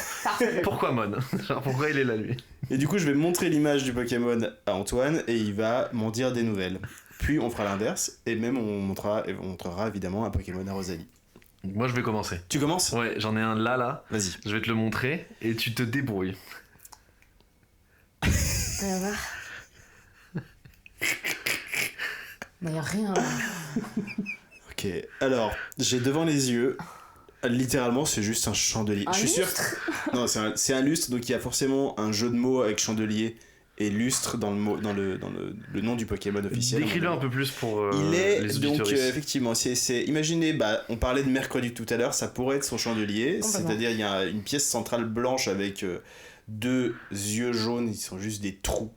Pourquoi Mon? Genre, pourquoi il est là, lui? Et du coup, je vais montrer l'image du Pokémon à Antoine et il va m'en dire des nouvelles. Puis on fera l'inverse et même on montrera évidemment un Pokémon à Rosalie. Moi, je vais commencer. Tu commences ? Ouais, j'en ai un là. Vas-y. Je vais te le montrer et tu te débrouilles. On va voir. Mais y a rien là. Ok, alors, j'ai devant les yeux, littéralement, c'est juste un chandelier. Un Je suis sûr. lustre Non, c'est un lustre, donc il y a forcément un jeu de mots avec chandelier et lustre dans le nom du Pokémon officiel. Décris-le un peu plus pour Il les est donc auditeurs. effectivement, imaginez, on parlait de mercredi tout à l'heure, ça pourrait être son chandelier, Complètement. c'est-à-dire il y a une pièce centrale blanche avec 2 yeux jaunes, ils sont juste des trous.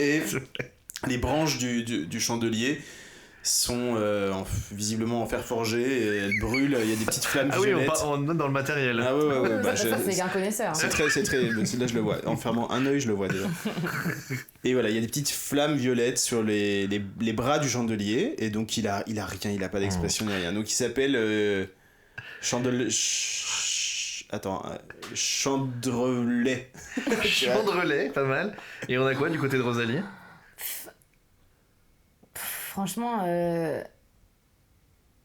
Et les branches du chandelier sont visiblement en fer forgé et elles brûlent, il y a des petites flammes Ah oui, violettes. on note dans le matériel. Ah ouais, bah, ça c'est qu'un connaisseur. c'est très, là je le vois, en fermant un œil je le vois déjà. Et voilà, il y a des petites flammes violettes sur les bras du chandelier, et donc il a rien, il a pas d'expression ni rien. Donc il s'appelle chandrelet. Chandrelet, pas mal. Et on a quoi du côté de Rosalie? Franchement,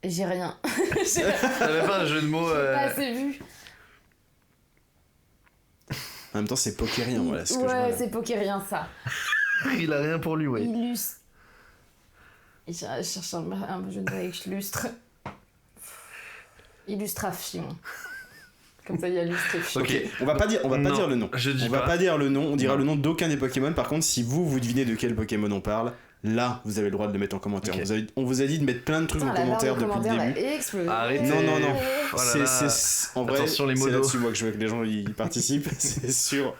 j'ai rien. J'ai T'avais pas un jeu de mots pas assez vu. En même temps, c'est pokérien, voilà ce que je vois Ouais, là. c'est pokérien ça. Il a rien pour lui, ouais. Illustre. Je cherche un jeu de mots avec lustre. Illustration. Comme ça, il y a lustrifié. Ok, on va pas dire Non, le nom. je dis On va pas. pas dire le nom, on dira Non. le nom d'aucun des Pokémon. Par contre, si vous devinez de quel Pokémon on parle, là, vous avez le droit de le mettre en commentaire. Ok. On vous a dit de mettre plein de trucs Putain, en la barre commentaire de depuis le commentaires début. va exploser. Arrêtez. Non. Oh là là. En vrai, Attention, les c'est modos. là-dessus moi que je veux que les gens y participent, c'est sûr.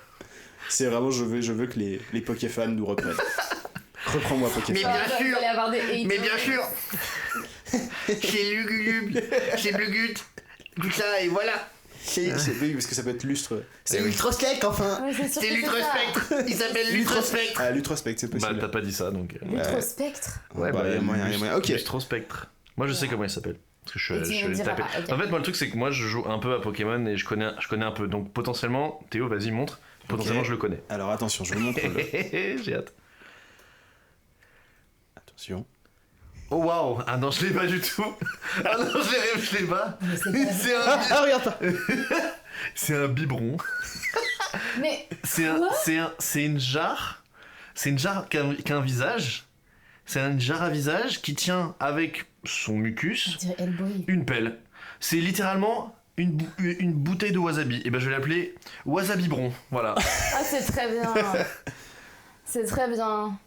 C'est vraiment, je veux que les Pokéfans nous reprennent. Reprends-moi Mais Pokéfan. bien sûr. Vous allez avoir des haters. Mais bien sûr. C'est Lugulub, c'est Blugut. Tout ça, et voilà. C'est oui, parce que ça peut être lustre. C'est Ultraspectre, enfin. Ouais, c'est sûr C'est que c'est ça. Lutrospectre. Il s'appelle Lutrospectre. Ah, Lutrospect, c'est Bah, possible. t'as pas dit ça, donc. Lutrospectre. Ouais, bah, y a moyen, y a moyen. Ok. Lutrospectre. Moi, je sais comment il s'appelle. Parce que Et tu je me l'ai diras tapé. pas, ok. En fait, moi, le truc, c'est que moi, je joue un peu à Pokémon et je connais un peu. Donc, potentiellement, Théo, vas-y, montre. Potentiellement, Ok. je le connais. Alors attention, je vous montre le... J'ai hâte. Attention. Oh waouh! Ah non, je l'ai pas du tout! Ah non, je l'ai pas! Mais c'est pas- C'est un, Ah, regarde pas. c'est un biberon. Mais C'est une jarre. C'est une jarre qui a un visage. C'est une jarre à visage qui tient avec son mucus on dirait Hellboy. une pelle. C'est littéralement une bouteille de wasabi. Et ben je vais l'appeler Wasabibron. Voilà. Ah, c'est très bien. C'est très bien.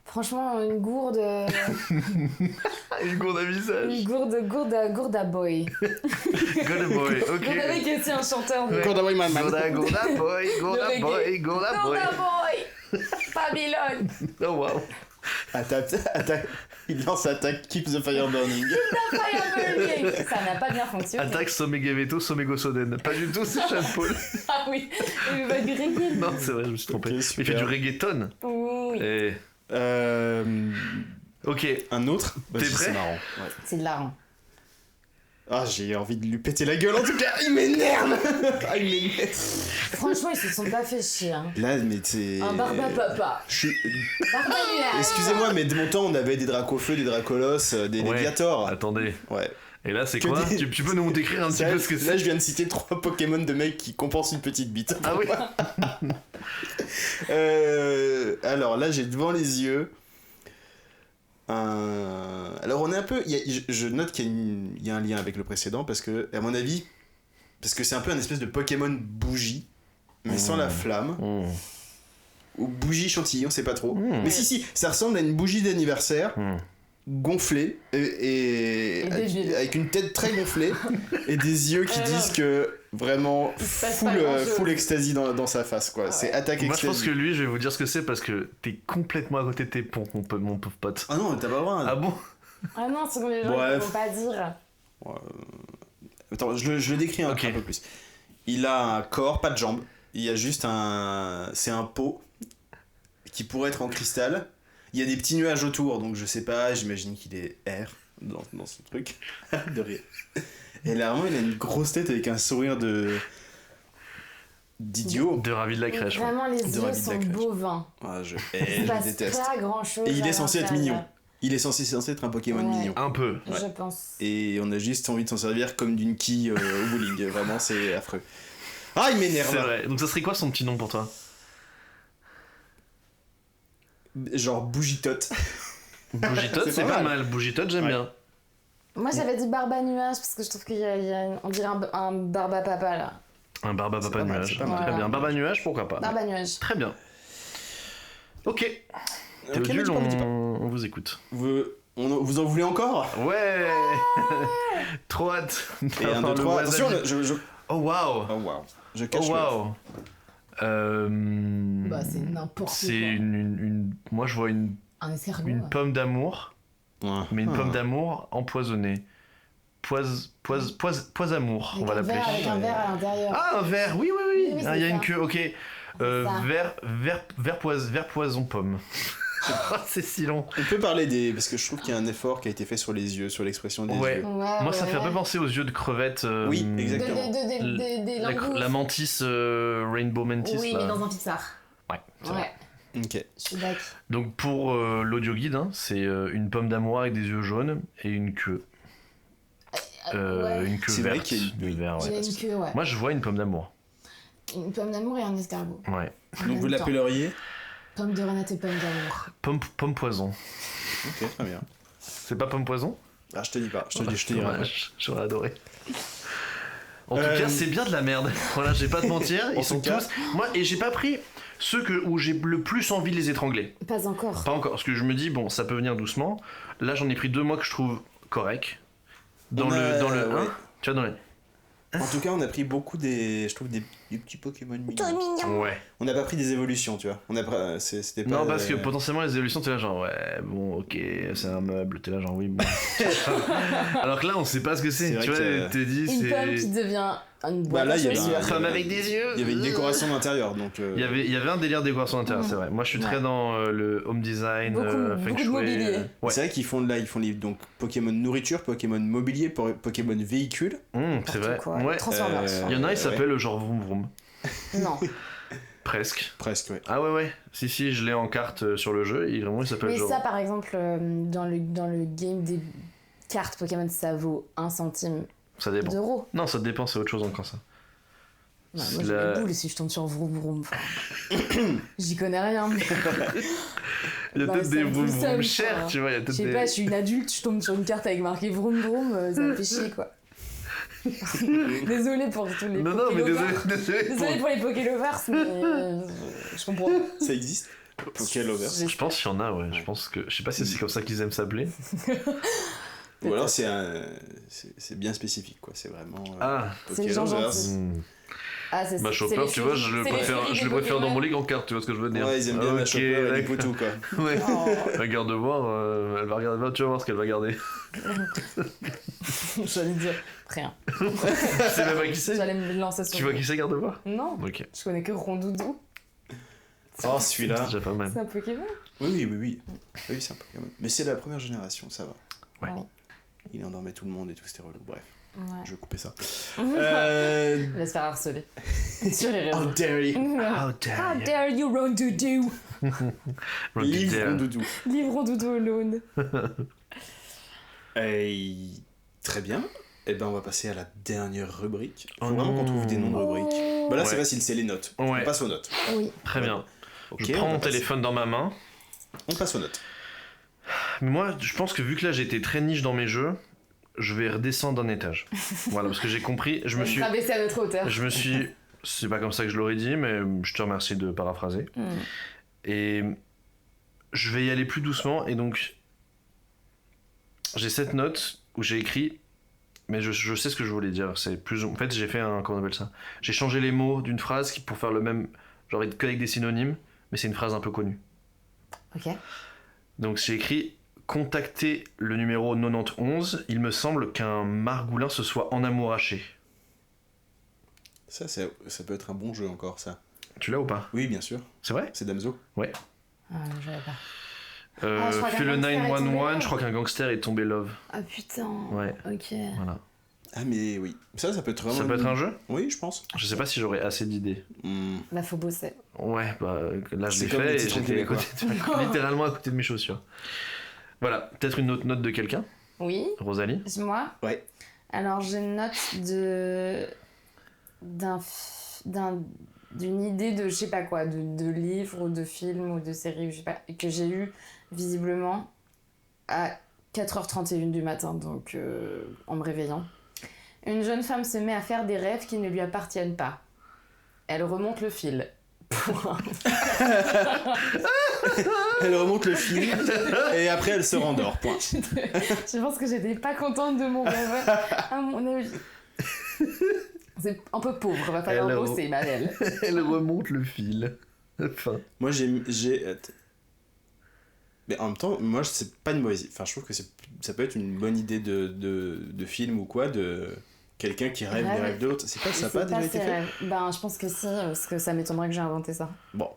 Franchement, une gourde. Une gourde à visage. Une gourde à boy. Good boy, ok. On avait qui aussi un chanteur de. Ouais. Gourda boy, man. Gourda boy, Le Gourda reggae. boy, Gourda boy. Gourde à boy. Babylone. Oh waouh. Attaque. Il lance attaque, keep the fire burning. Fire burning. Ça n'a pas bien fonctionné. Attaque Somegaveto, Somegosoden. Pas du tout, c'est Sean Paul. Ah oui, il va griller. Non, c'est vrai, je me suis trompé. Ok, Il super. fait du reggaeton. Oui. Et... Ok. Un autre. Vas-y, T'es prêt? C'est marrant. C'est hilarant. Ah, j'ai envie de lui péter la gueule en tout cas. Il m'énerve. Ah, il m'énerve. Franchement, ils se sont pas fait chier. Hein. Là, mais c'est. Un barbapapa. Je suis. Barbapapa. Excusez-moi, mais de mon temps, on avait des Dracofeu, des Dracolos, des Ouais. Léviator. Attendez. Ouais. Et là, c'est Que quoi des- tu peux nous décrire un petit Là, peu ce que là, c'est? je viens de citer 3 Pokémon de mecs qui compensent une petite bite. Ah oui. Alors là, j'ai devant les yeux Alors on est un peu... je note qu'il y a un lien avec le précédent parce que, à mon avis, parce que c'est un peu un espèce de Pokémon bougie, mais sans la flamme. Ou bougie chantilly, on sait pas trop. Mais si, ça ressemble à une bougie d'anniversaire. Gonflée et avec une tête très gonflée et des yeux qui disent que vraiment full ecstasy dans sa face quoi. C'est attaque Moi ecstasy. je pense que lui, je vais vous dire ce que c'est parce que t'es complètement à côté de tes pompes, mon pauvre pote. Ah non, t'as pas le droit. Ah bon? Ah non, c'est comme les gens Bref. ne vont pas dire. Attends, je le décris un peu plus. Il a un corps, pas de jambes. Il y a juste c'est un pot qui pourrait être en cristal. Il y a des petits nuages autour, donc je sais pas, j'imagine qu'il est air dans ce truc. De rire. Et là, vraiment, il a une grosse tête avec un sourire d'idiot. De ravi de la crèche. Ouais. Vraiment, les De yeux ravi de la sont crèche. bovins. Ah, je Il se passe déteste. pas grand chose. Et il est censé être mignon. Il est censé être un Pokémon Ouais. mignon. Un peu. Je pense. Et on a juste envie de s'en servir comme d'une quille au bowling. Vraiment, c'est affreux. Ah, il m'énerve. C'est vrai. Donc ça serait quoi son petit nom pour toi? Genre Bougitote. Bougitote, C'est c'est pas pas mal. mal. Bougitote, j'aime Ouais. bien. Moi, j'avais dit barbe à nuage parce que je trouve on dirait un barbe à papa là. Un barba C'est papa pas mal, nuage. c'est pas mal. Très bien. Barba nuage, pourquoi pas? Barbe à nuage. Très bien. Ok. Ok, Théodule, me dis pas, me dis pas. on vous écoute. Vous en voulez encore? Ouais. Trop hâte. Et un, d'avoir deux, le trois. wasabi. Attention, Oh waouh. Oh waouh. Je Oh cache le. waouh. Bah, c'est n'importe C'est quoi. une. Moi, je vois une Un escargot. pomme d'amour, Ouais. mais une Ah. pomme d'amour empoisonnée. Poise amour, on va l'appeler. Avec un verre à l'intérieur. Ah, un verre, oui. Oui, Ah, il y a c'est une ça. queue, ok. ça. Vert poison pomme. C'est si long. On peut parler des. Parce que je trouve qu'il y a un effort qui a été fait sur les yeux, sur l'expression des Ouais. yeux. Moi, ça fait un peu penser aux yeux de crevettes. Oui, exactement. Des langoustes. La mantis, Rainbow Mantis. Oui, là. mais dans un Pixar. Ouais, c'est vrai. Ouais, Ok. je suis d'accord. Donc pour l'audio guide, hein, c'est une pomme d'amour avec des yeux jaunes et une queue. Ouais. Une queue C'est vrai verte. qu'il y a de vert, ouais. J'ai une queue, ouais. Moi, je vois une pomme d'amour. Une pomme d'amour et un escargot. Ouais. En Donc même vous temps. l'appelleriez? Pomme de renette et pomme d'amour. Pomme poison. Ok, très bien. C'est pas pomme poison? Ah, je te dis pas. Je te dirai. Dommage, j'aurais adoré. En tout Euh, cas, c'est bien de la merde. Voilà, je vais pas te mentir. En Ils sont tout cas- tous. Moi, et j'ai pas pris ceux où j'ai le plus envie de les étrangler. Pas encore. Pas encore. Parce que je me dis, bon, ça peut venir doucement. Là, j'en ai pris deux, moi, que je trouve corrects. Dans On le a- 1, ouais. tu vois, dans le. En tout cas, on a pris beaucoup des petits Pokémon mignons. Ouais. On n'a pas pris des évolutions, tu vois. On a pas, c'était pas. Non, parce que potentiellement, les évolutions, t'es là, genre, ouais, bon, ok, c'est un meuble. T'es là, genre, oui, bon. Alors que là, on sait pas ce que C'est c'est. vrai Tu vois, que- t'es dit, Une pomme qui c'est. devient une boîte là, à il y avait chaussures. un- Femme avec des yeux. Il y avait une décoration d'intérieur, donc. Il y avait un délire décoration d'intérieur, c'est vrai. Moi, je suis très Ouais. dans le home design, Beaucoup feng de shui. mobilier. Ouais. C'est vrai qu'ils font les donc Pokémon nourriture, Pokémon mobilier, Pokémon véhicule. C'est vrai. Quoi. Ouais. Transformers. Il y en a, Ouais. il s'appelle genre Vroom Vroom. Non. Presque. Presque, ouais. Ah ouais. Si, je l'ai en carte sur le jeu. Et vraiment, il s'appelle Mais genre. ça, par exemple, dans le game des cartes Pokémon, ça vaut 1 centime Ça dépend. d'euros. Non, ça dépend, c'est autre chose encore ça. Ouais, C'est moi, j'ai la- les boules si je tombe sur Vroom Vroom. Enfin, j'y connais rien, mais. Il y a Bah, peut-être ça des me Vroom fout Vroom seum, chers, quoi. tu vois. Il y a Je peut-être sais des. pas, je suis une adulte, je tombe sur une carte avec marqué Vroom Vroom, ça me fait chier, quoi. Désolée pour tous les Non, mais Pokélovers. désolé. Désolée pour les Pokélovers, mais je comprends. Ça existe Pokélovers. Je pense qu'il y en a, ouais. Je pense que. Je sais pas si c'est comme ça qu'ils aiment s'appeler. Ou alors c'est bien spécifique, quoi. C'est vraiment. Ah. C'est les gens Pokélovers. gentils. Hmm. Ah, c'est Bah, c'est Chopper, les tu vois, furies- je le c'est les préfère, furies je des le préfère dans Pokémon. mon ligue en carte, tu vois ce que je veux dire. Ouais, ils aiment bien la Ok, Chopper et les d'accord. poteaux, quoi. Ouais. Oh. Regarde voir, elle va regarder, tu vas voir ce qu'elle va garder. J'allais dire rien. Tu sais même pas qui c'est. J'allais me lancer sur Tu vois qui c'est, garde voir. Non, Ok. je connais que Rondoudou. Oh, C'est celui-là. déjà pas mal. C'est un Pokémon. Oui, c'est un Pokémon. Mais c'est la première génération, ça va. Ouais. Ouais. Il endormait tout le monde et tout, c'était relou. Bref, Ouais. je vais couper ça. Laisse faire harceler. Sur les réseaux. Oh, dare you. How How dare you. dare you, Rondoudou. Livre Dare. Doudou. Livre Rondoudou alone. Très bien. Et ben on va passer à la dernière rubrique. Faut Oh vraiment non. qu'on trouve des noms de rubriques. Bah là c'est Ouais. facile, c'est les notes. Ouais. On passe aux notes. Oui. Très bien. Ok, Je prends on mon passe- téléphone dans ma main. On passe aux notes. Mais moi, je pense que vu que là j'ai été très niche dans mes jeux, je vais redescendre d'un étage. Voilà, parce que j'ai compris, On va baisser à notre hauteur. c'est pas comme ça que je l'aurais dit, mais je te remercie de paraphraser. Et je vais y aller plus doucement, et donc j'ai cette note où j'ai écrit, mais je sais ce que je voulais dire. C'est plus, en fait, j'ai fait un, comment on appelle ça ? J'ai changé les mots d'une phrase pour faire le même, genre avec des synonymes, mais c'est une phrase un peu connue. Ok. Donc j'ai écrit contacter le numéro 91. Il me semble qu'un margoulin se soit enamouraché. Ça peut être un bon jeu encore, ça. Tu l'as ou pas ? Oui, bien sûr. C'est vrai ? C'est Damso. Ouais. Je l'avais pas. Fais je crois qu'un le gangster est tombé 911. love. Je crois qu'un gangster est tombé love. Ah putain. Ouais. Ok. Voilà. Ah, mais oui. Ça peut être vraiment... Ça peut être un jeu ? Oui, je pense. Je sais pas si j'aurais assez d'idées. Là, faut bosser. Ouais, bah là je C'est l'ai comme fait les et titres j'étais anglais, littéralement à côté de mes chaussures. Voilà, peut-être une autre note de quelqu'un ? Oui. Rosalie ? C'est moi. Ouais. Alors, j'ai une note d'une idée de je sais pas quoi, de livre ou de film ou de série, ou je sais pas, que j'ai eu visiblement à 4h31 du matin, donc en me réveillant. Une jeune femme se met à faire des rêves qui ne lui appartiennent pas. Elle remonte le fil. Elle remonte le fil et après elle se rendort. Point. Je pense que j'étais pas contente de mon rêve, à mon avis. C'est un peu pauvre, va falloir bosser, ma belle. Elle remonte le fil. Enfin. Moi j'ai... Mais en même temps, moi c'est pas une mauvaise... Enfin, je trouve que ça peut être une bonne idée de film ou quoi, de quelqu'un qui rêve des rêves de l'autre. Ça a pas déjà été fait ? Ben, je pense que si, parce que ça m'étonnerait que j'ai inventé ça. Bon.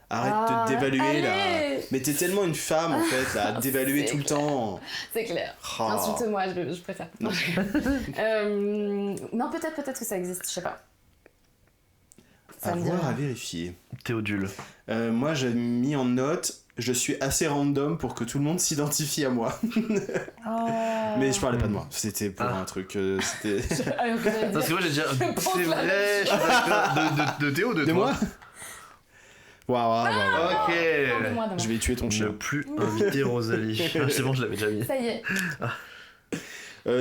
Arrête de d'évaluer là. allez. Mais t'es tellement une femme en fait là, d'évaluer C'est tout le temps. C'est clair. Oh. Insulte-moi, je préfère. Non, non peut-être que ça existe, je sais pas. Ça À me dit voir, rien. à vérifier. Théodule. Moi j'ai mis en note, je suis assez random pour que tout le monde s'identifie à moi. Oh. Mais je parlais pas de moi, c'était pour un truc, c'était... Alors que j'allais Parce que dire- moi j'ai dit, pense c'est la vrai, je suis d'accord. De Théo, de De toi. moi Waouh. Ok. Non, de moi. Je vais tuer ton Ne chien. plus inviter Rosalie. Ah, c'est bon, je l'avais déjà mis. Ça y est.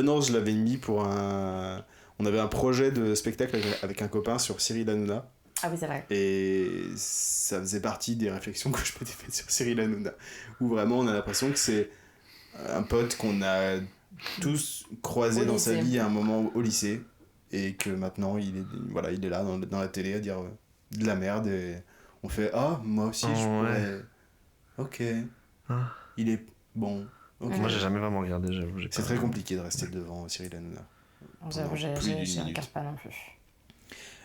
Non, je l'avais mis pour un... On avait un projet de spectacle avec un copain sur Cyril Hanouna. Ah oui, c'est vrai. Et ça faisait partie des réflexions que je m'étais faites sur Cyril Hanouna. Où vraiment on a l'impression que c'est un pote qu'on a tous croisé Au dans sa lycée. vie à un moment au lycée. Et que maintenant il est là dans la télé à dire de la merde. Et on fait ah, moi aussi je ouais. pourrais. Ok. Ah. Il est bon. Ok. Moi j'ai jamais vraiment regardé, j'avoue. C'est très compliqué de rester devant Cyril Hanouna. J'avoue, Pendant plus d'une je minute. regarde pas non plus.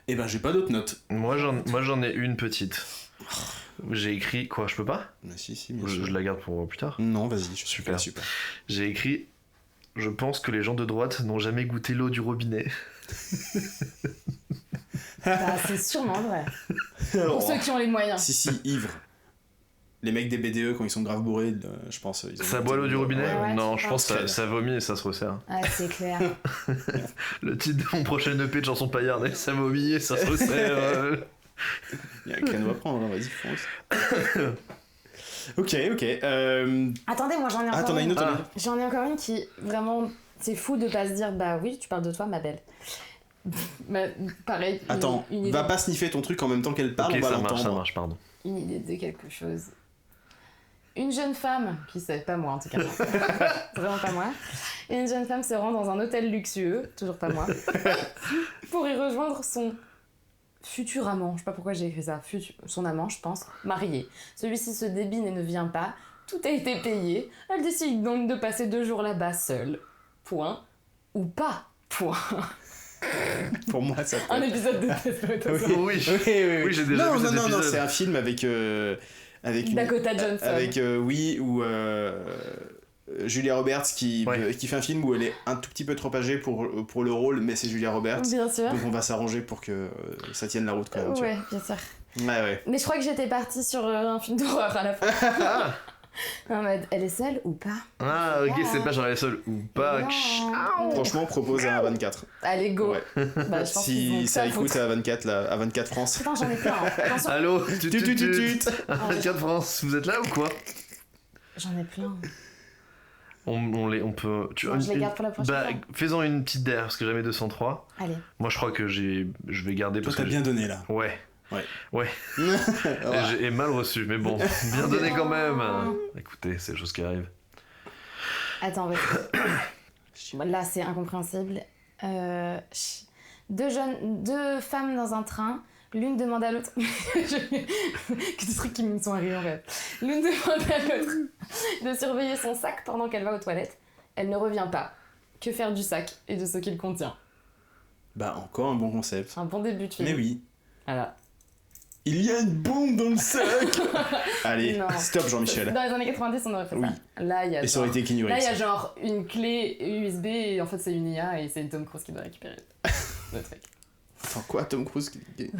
Eh ben j'ai pas d'autres notes. Moi j'en ai une petite. J'ai écrit quoi, je peux pas ? Mais si, bien Je sûr. la garde pour plus tard. Non, vas-y, je suis Super. super. J'ai écrit je pense que les gens de droite n'ont jamais goûté l'eau du robinet. Bah, c'est sûrement vrai. Pour Alors, ceux qui ont les moyens. si, ivre. Les mecs des BDE, quand ils sont grave bourrés, je pense. Ils ont Ça boit l'eau du robinet ? Ouais, Non, je je pense pense. que ça vomit et ça se resserre. Ah, c'est clair. Le titre de mon prochain EP de chanson paillarde, ça vomit et ça se resserre. Il y a un canot à prendre, hein, vas-y, fonce. Ok. Attendez, moi j'en ai encore Ah, t'en as une autre, Ah. Amélie J'en ai encore une qui, vraiment, c'est fou de pas se dire, bah oui, tu parles de toi, ma belle. Bah, pareil. Attends, une idée, va pas sniffer ton truc en même temps qu'elle parle, Ok, on va ça l'entendre. marche, pardon. une idée de quelque chose. Une jeune femme, qui sait, pas moi en tout cas, vraiment pas moi. Une jeune femme se rend dans un hôtel luxueux, toujours pas moi, pour y rejoindre son futur amant. Je sais pas pourquoi j'ai écrit ça. Son amant, je pense, marié. Celui-ci se débine et ne vient pas. Tout a été payé. Elle décide donc de passer 2 jours là-bas seule. Point. Ou pas. Point. Pour moi, ça peut Un être... épisode de Test. Oui. Oui, Oui, j'ai déjà vu cet non, épisode. c'est un film avec une... Dakota Johnson. Avec, Julia Roberts qui fait un film où elle est un tout petit peu trop âgée pour le rôle, mais c'est Julia Roberts. Bien sûr. Donc on va s'arranger pour que ça tienne la route quand même. tu Ouais, bien sûr. vois. Ouais. Mais je crois que j'étais partie sur un film d'horreur à la fin. En mode, elle est seule ou pas? Ah, ok, c'est pas genre elle est seule ou pas. Non. Franchement, propose à 24. Allez, go. Ouais. Bah, je pense qu'ils ont Si que ça à écoute foutre. à 24, à 24 France. Putain, j'en ai plein. Hein. Attention. Allô, Tut. 24 France, vous êtes là ou quoi? J'en ai plein. On peut. Non, je les garde pour la prochaine Bah, fois. fais-en une petite der, parce que j'avais 203. Allez. Moi, je crois que je vais garder Toi, parce t'as que. bien donné là. Ouais. Ouais. J'ai mal reçu, mais bon, bien donné quand même. Écoutez, c'est les choses qui arrivent. Attends, là c'est incompréhensible. Deux femmes dans un train, l'une demande à l'autre. Que des trucs qui me sont arrivés en fait. L'une demande à l'autre de surveiller son sac pendant qu'elle va aux toilettes. Elle ne revient pas. Que faire du sac et de ce qu'il contient? Bah, encore un bon concept. Un bon début de film. Mais oui. Voilà. Il y a une bombe dans le sac. Allez, Non. stop Jean-Michel. Dans les années 90, on aurait fait Oui. ça. Là, il y a Et ça aurait été Keanu Là, il y a Reeves. genre une clé USB et en fait, c'est une IA et c'est Tom Cruise qui doit récupérer le truc. Attends, quoi, Tom Cruise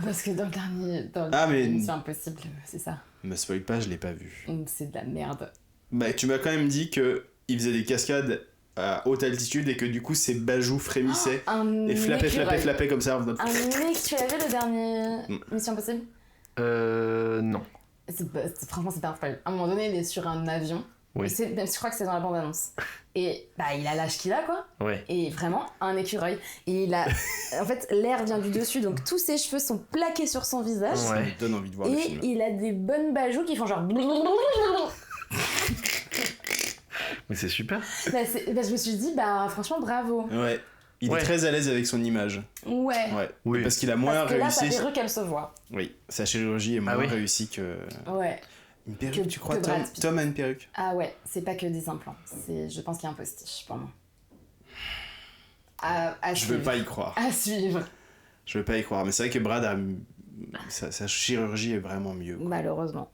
Parce que dans le dernier. Ah, mais- Mission Impossible, c'est ça. Me spoil pas, je l'ai pas vu. C'est de la merde. Bah, tu m'as quand même dit que il faisait des cascades à haute altitude et que du coup ses bajoux frémissaient Un et flappaient comme ça. Un mec, tu l'as vu le dernier Mission Impossible? Non. Franchement, c'est pas un spoil. À un moment donné, il est sur un avion. Oui. Je crois que c'est dans la bande-annonce. Et bah, il a l'âge qu'il a, quoi. Ouais. Et vraiment, un écureuil. Et il a. En fait, l'air vient du dessus, donc tous ses cheveux sont plaqués sur son visage. Ça Ouais. me donne envie de voir le Et film. il a des bonnes bajoux qui font genre. Mais c'est super. Je me suis dit, bah franchement, bravo. Ouais. Il Ouais. est très à l'aise avec son image. Ouais. Ouais. Oui. Et parce qu'il a moins Parce que là, réussi. sa perruque, elle se voit. Oui, sa chirurgie est moins oui. réussie que. Ouais. Une perruque, Que- tu crois que Tom, Brad Pitt. Tom a une perruque? Ah ouais, c'est pas que des implants. Je pense qu'il y a un postiche pour moi. À Je veux suivre. pas y croire. À suivre. Je veux pas y croire. Mais c'est vrai que Brad a. Sa chirurgie est vraiment mieux. Malheureusement.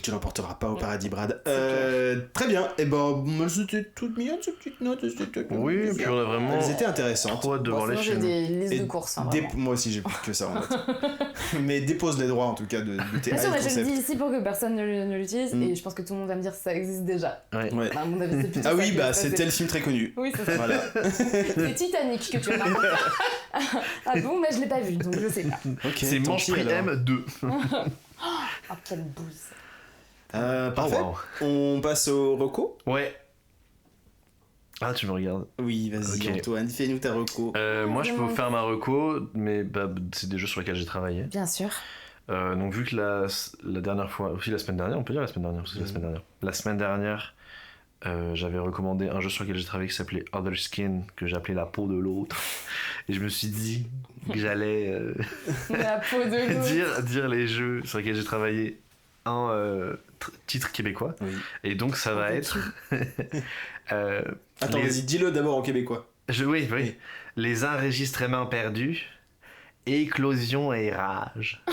Tu l'emporteras pas au paradis, Brad. C'est Très bien. Et ben, c'était toute mignonne ces petites notes. Oui, et puis on a vraiment Elles étaient intéressantes. trop hâte de voir Bon, les sinon, j'ai films. des listes Et de courses. Hein, vraiment. Moi aussi, j'ai plus que ça en fait. Mais dépose les droits en tout cas de tes Bien sûr, high mais je le concepts. dis ici pour que personne ne l'utilise Mm. et je pense que tout le monde va me dire que ça existe déjà. Ouais. Ouais. Bah, à mon avis, c'est plutôt Ah ça oui, qui bah va se c'est passer. tel film très connu. Oui, c'est ça. Voilà. C'est Titanic que tu as raconté. Ah bon, mais je l'ai pas vu, donc je sais pas. Ok. C'est tant Manche pis, Prix alors. M2. Oh, quelle bouse. Parfait. Oh, On passe au reco. wow. Ouais. Ah, tu me regardes. Oui, vas-y Ok. Antoine, fais-nous ta reco. Moi, je peux vous faire ma reco, mais bah, c'est des jeux sur lesquels j'ai travaillé. Bien sûr. Donc, vu que la dernière fois, aussi la semaine dernière, on peut dire la semaine dernière, aussi la semaine dernière. La semaine dernière, j'avais recommandé un jeu sur lequel j'ai travaillé qui s'appelait Other Skin, que j'ai appelé la peau de l'autre. Et je me suis dit que j'allais La peau de l'eau. dire les jeux sur lesquels j'ai travaillé en titre québécois. Oui. Et donc, ça va être. Attends, les- vas-y, dis-le d'abord en québécois. Oui. Les enregistrements perdus, éclosion et rage.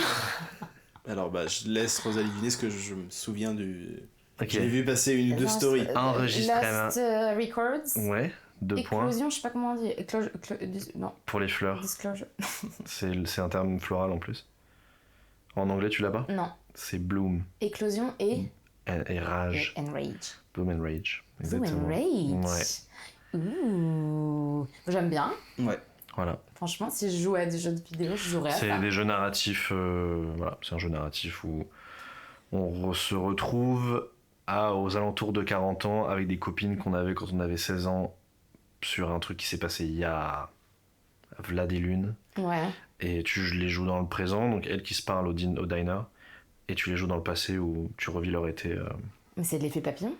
Alors bah je laisse Rosalie deviner ce que je me souviens du. Ok. J'ai vu passer une ou deux stories. Enregistrement. Last Records. Ouais, 2 points. Éclosion, je sais pas comment on dit. Non, Pour les fleurs. disclosure. C'est un terme floral en plus. En anglais, tu l'as pas? Non. C'est bloom Éclosion et et rage. Enrage. Bloom and rage. Bloom Exactement. and Rage. Ouais, Ouh. J'aime bien. Ouais. voilà. Franchement, si je jouais à des jeux de vidéo, je jouerais à C'est ça. des jeux narratifs. Voilà, c'est un jeu narratif où on se retrouve aux alentours de 40 ans avec des copines qu'on avait quand on avait 16 ans sur un truc qui s'est passé il y a v'là des lunes. Ouais. Et tu les joues dans le présent, donc elles qui se parlent au diner, et tu les joues dans le passé où tu revis leur été. Mais c'est de l'effet papillon.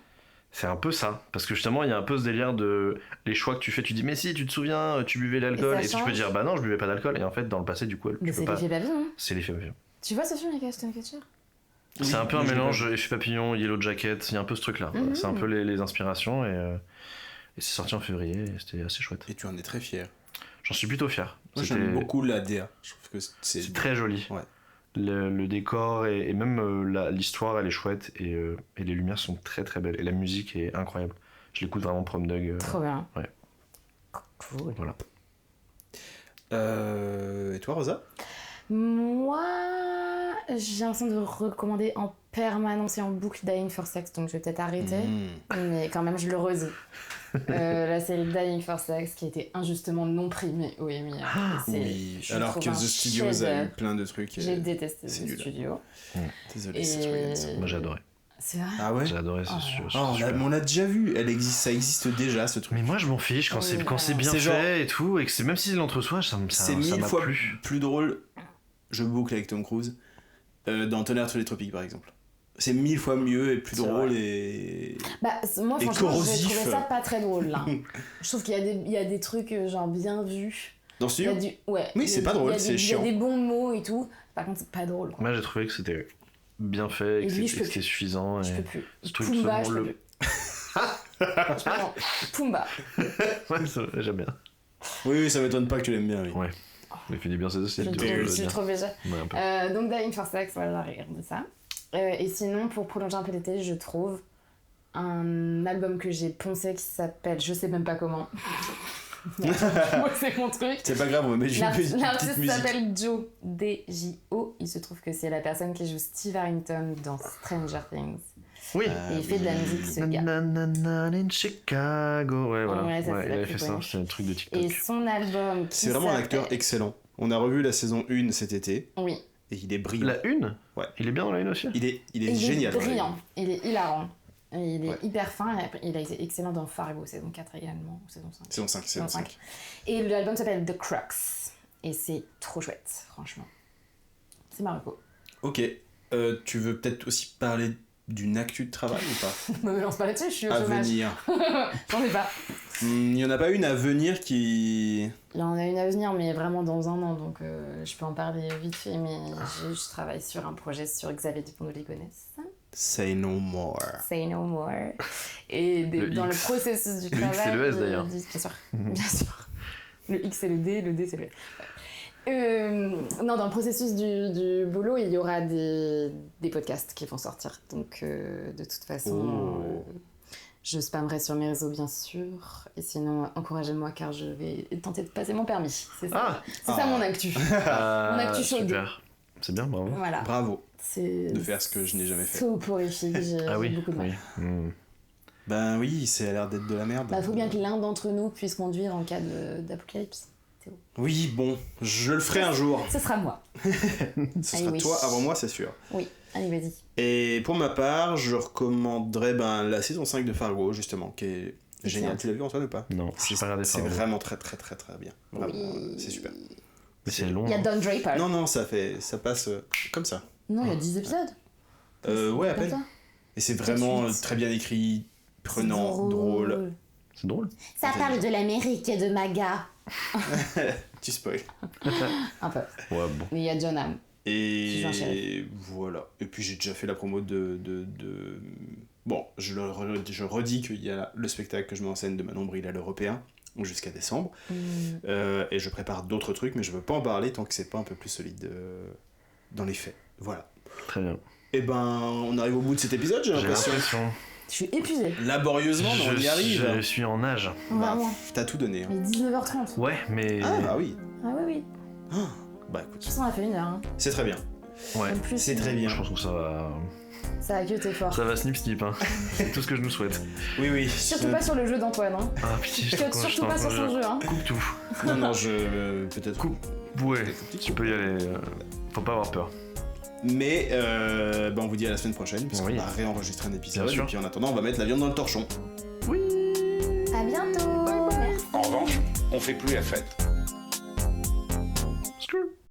C'est un peu ça, parce que justement il y a un peu ce délire de les choix que tu fais, tu dis mais si tu te souviens, tu buvais l'alcool, Et ça et tu peux change. dire bah non je buvais pas d'alcool, et en fait dans le passé du coup Mais tu c'est peux pas. l'effet papillon. Hein. C'est l'effet papillon. Tu vois ce film avec Ashton Kutcher? C'est un peu un Oui, je l'ai mélange pas vu. effet papillon, Yellow Jacket, il y a un peu ce truc là. Mhm. C'est un peu les inspirations, et c'est sorti en février, et c'était assez chouette. Et tu en es très fier. J'en suis plutôt fier. Moi C'était- j'aime beaucoup la DA. Je trouve que c'est. C'est très joli. Ouais. Le décor et même l'histoire, elle est chouette et les lumières sont très très belles et la musique est incroyable. Je l'écoute vraiment Prom Dog. Trop bien. ouais. Cool. Voilà. Et toi Rosa? Moi, j'ai l'impression de recommander en permanence et en boucle Dying for Sex, donc je vais peut-être arrêter. Mais quand même, je le redis. La série Dying for Sex qui a été injustement non primée au Emmy. Oui, je alors trouve que un The Studios a eu chef-d'œuvre. plein de trucs. J'ai détesté c'est The nul. Studio. Désolé Et- si tu regardes ça. Moi j'ai adoré. C'est vrai. Ah ouais. J'ai adoré Oh, ce Ah, super. on l'a déjà vu, ça existe déjà ce truc. Mais moi je m'en fiche quand Oui, c'est bien c'est fait genre- et tout, et que c'est même si c'est l'entre-soi, ça C'est m'a 1000 fois plu. plus drôle, je boucle avec Tom Cruise, dans Tonnerre sur les tropiques par exemple. C'est 1000 fois mieux et plus C'est drôle vrai. et... Bah, moi, Et franchement, j'ai corrosif. trouvé ça pas très drôle, là. Je trouve qu'il y a des trucs, genre, bien vus. Dans ce Il y a film, ouais. Oui, il y a c'est du- pas drôle, il y a c'est des- chiant. Il y a des bons mots et tout. Par contre, c'est pas drôle, quoi. Moi j'ai trouvé que c'était bien fait, et Et que lui, je peux c'était plus. suffisant. Je Et... peux plus. ce truc, Pumba, ce je peux monde, plus. Vraiment, Pumba. Ouais, j'aime bien. oui, ça m'étonne pas que tu l'aimes bien, oui. Ouais. Il finit bien ses Je assiettes, le tu vois, trouve- je je veux le dire. trouve déjà. Ouais, un peu. Donc, Dying for Sex, voilà, regarde ça. Et sinon, pour prolonger un peu l'été, je trouve un album que j'ai poncé qui s'appelle Je sais même pas comment. Moi, c'est mon truc. C'est pas grave, on va mettre une petite L'artiste musique. s'appelle Joe D-J-O. Il se trouve que c'est la personne qui joue Steve Harrington dans Stranger Things. Oui. Et il fait de la musique, ce gars. Nanana in Chicago. Ouais, voilà. Ouais, ça, c'est il la avait plus fait ça, connue. c'est un truc de Et TikTok. son album. C'est vraiment un acteur excellent. On a revu la saison 1 cet été, Oui. et il est brillant. La une Ouais. Il est bien dans la une aussi Il est Il génial. est brillant. Il est hilarant. Et il est Ouais. hyper fin. Il a été excellent dans Fargo, saison 4 également. Ou saison 5. Saison 5, saison 5. Et l'album s'appelle The Crux. Et c'est trop chouette, franchement. C'est Marco. Ok, tu veux peut-être aussi parler d'une actu de travail ou pas? Ne me lance pas là-dessus, je suis au À chômage. venir. J'en ai pas. Il y en a pas une à venir qui... Il y en a une à venir, mais vraiment dans un an, donc je peux en parler vite fait, mais je travaille sur un projet sur Xavier Dupont de Ligonnès. Say no more. Say no more. Et Le dans X. le processus du Le X, travail... c'est le S, d'ailleurs. Bien sûr, bien sûr. Le X c'est le D c'est le non, dans le processus du boulot, il y aura des podcasts qui vont sortir. Donc, de toute façon, je spammerai sur mes réseaux, bien sûr. Et sinon, encouragez-moi car je vais tenter de passer mon permis. C'est ça, ça mon actu. Mon actu chaude. Super. C'est bien, bravo. Voilà. Bravo. C'est De faire ce que je n'ai jamais fait. soporifique. J'ai Ah oui, beaucoup de mal. oui. Ben oui, ça a l'air d'être de la merde. Bah, faut bien que l'un d'entre nous puisse conduire en cas d'apocalypse. Oui, bon, je le ferai un jour. Ce sera moi. Ce Allez, sera oui. toi avant moi, c'est sûr. Oui, allez, vas-y. Et pour ma part, je recommanderais la saison 5 de Fargo, justement, qui est géniale. Excellent. Tu l'as vu, Antoine, ou pas? Non, j'ai pas regardé C'est Fargo. vraiment très très très très bien. Vraiment, Oui. c'est super. Mais c'est long. Il y a hein. Don Draper. Non, ça passe comme ça. Non, il y a 10 épisodes. Ouais, à Comme peine. ça. Et c'est vraiment suite. très bien écrit, prenant, C'est drôle. C'est drôle. Ça parle de l'Amérique et de MAGA. Tu spoil. Un peu. Ouais, bon. Mais il y a John Hamm. Qui joue un Et shérif. voilà. Et puis j'ai déjà fait la promo de... Bon, je redis qu'il y a le spectacle que je mets en scène de Manon Bril à l'Européen, jusqu'à décembre. Et je prépare d'autres trucs, mais je veux pas en parler tant que c'est pas un peu plus solide dans les faits. Voilà. Très bien. Et ben, on arrive au bout de cet épisode, j'ai J'ai l'impression. l'impression. Je suis épuisée. Laborieusement, mais on y arrive. Je suis en âge. Bah, Vraiment. t'as tout donné. Hein. Mais 19h30. Ouais, mais. Ah, bah oui. Ah oui, oui. Bah De toute écoute, façon, on a fait 1 heure. Hein. c'est très bien. Ouais. En plus, C'est très bien. Je pense que ça a queuté fort. ça va snip snip. Hein. C'est tout ce que je nous souhaite. Oui, oui. Surtout pas sur le jeu d'Antoine. Hein. Ah pitié, je Queute surtout pas sur son jeu. Hein. Coupe tout. Non, non, peut-être. Coupe. Ouais, tu peux y aller. Faut pas avoir peur. Mais on vous dit à la semaine prochaine, puisqu'on Oui. va réenregistrer un épisode. Bien sûr. Et puis en attendant, on va mettre la viande dans le torchon. À bientôt. Merci. En revanche, on fait plus la fête.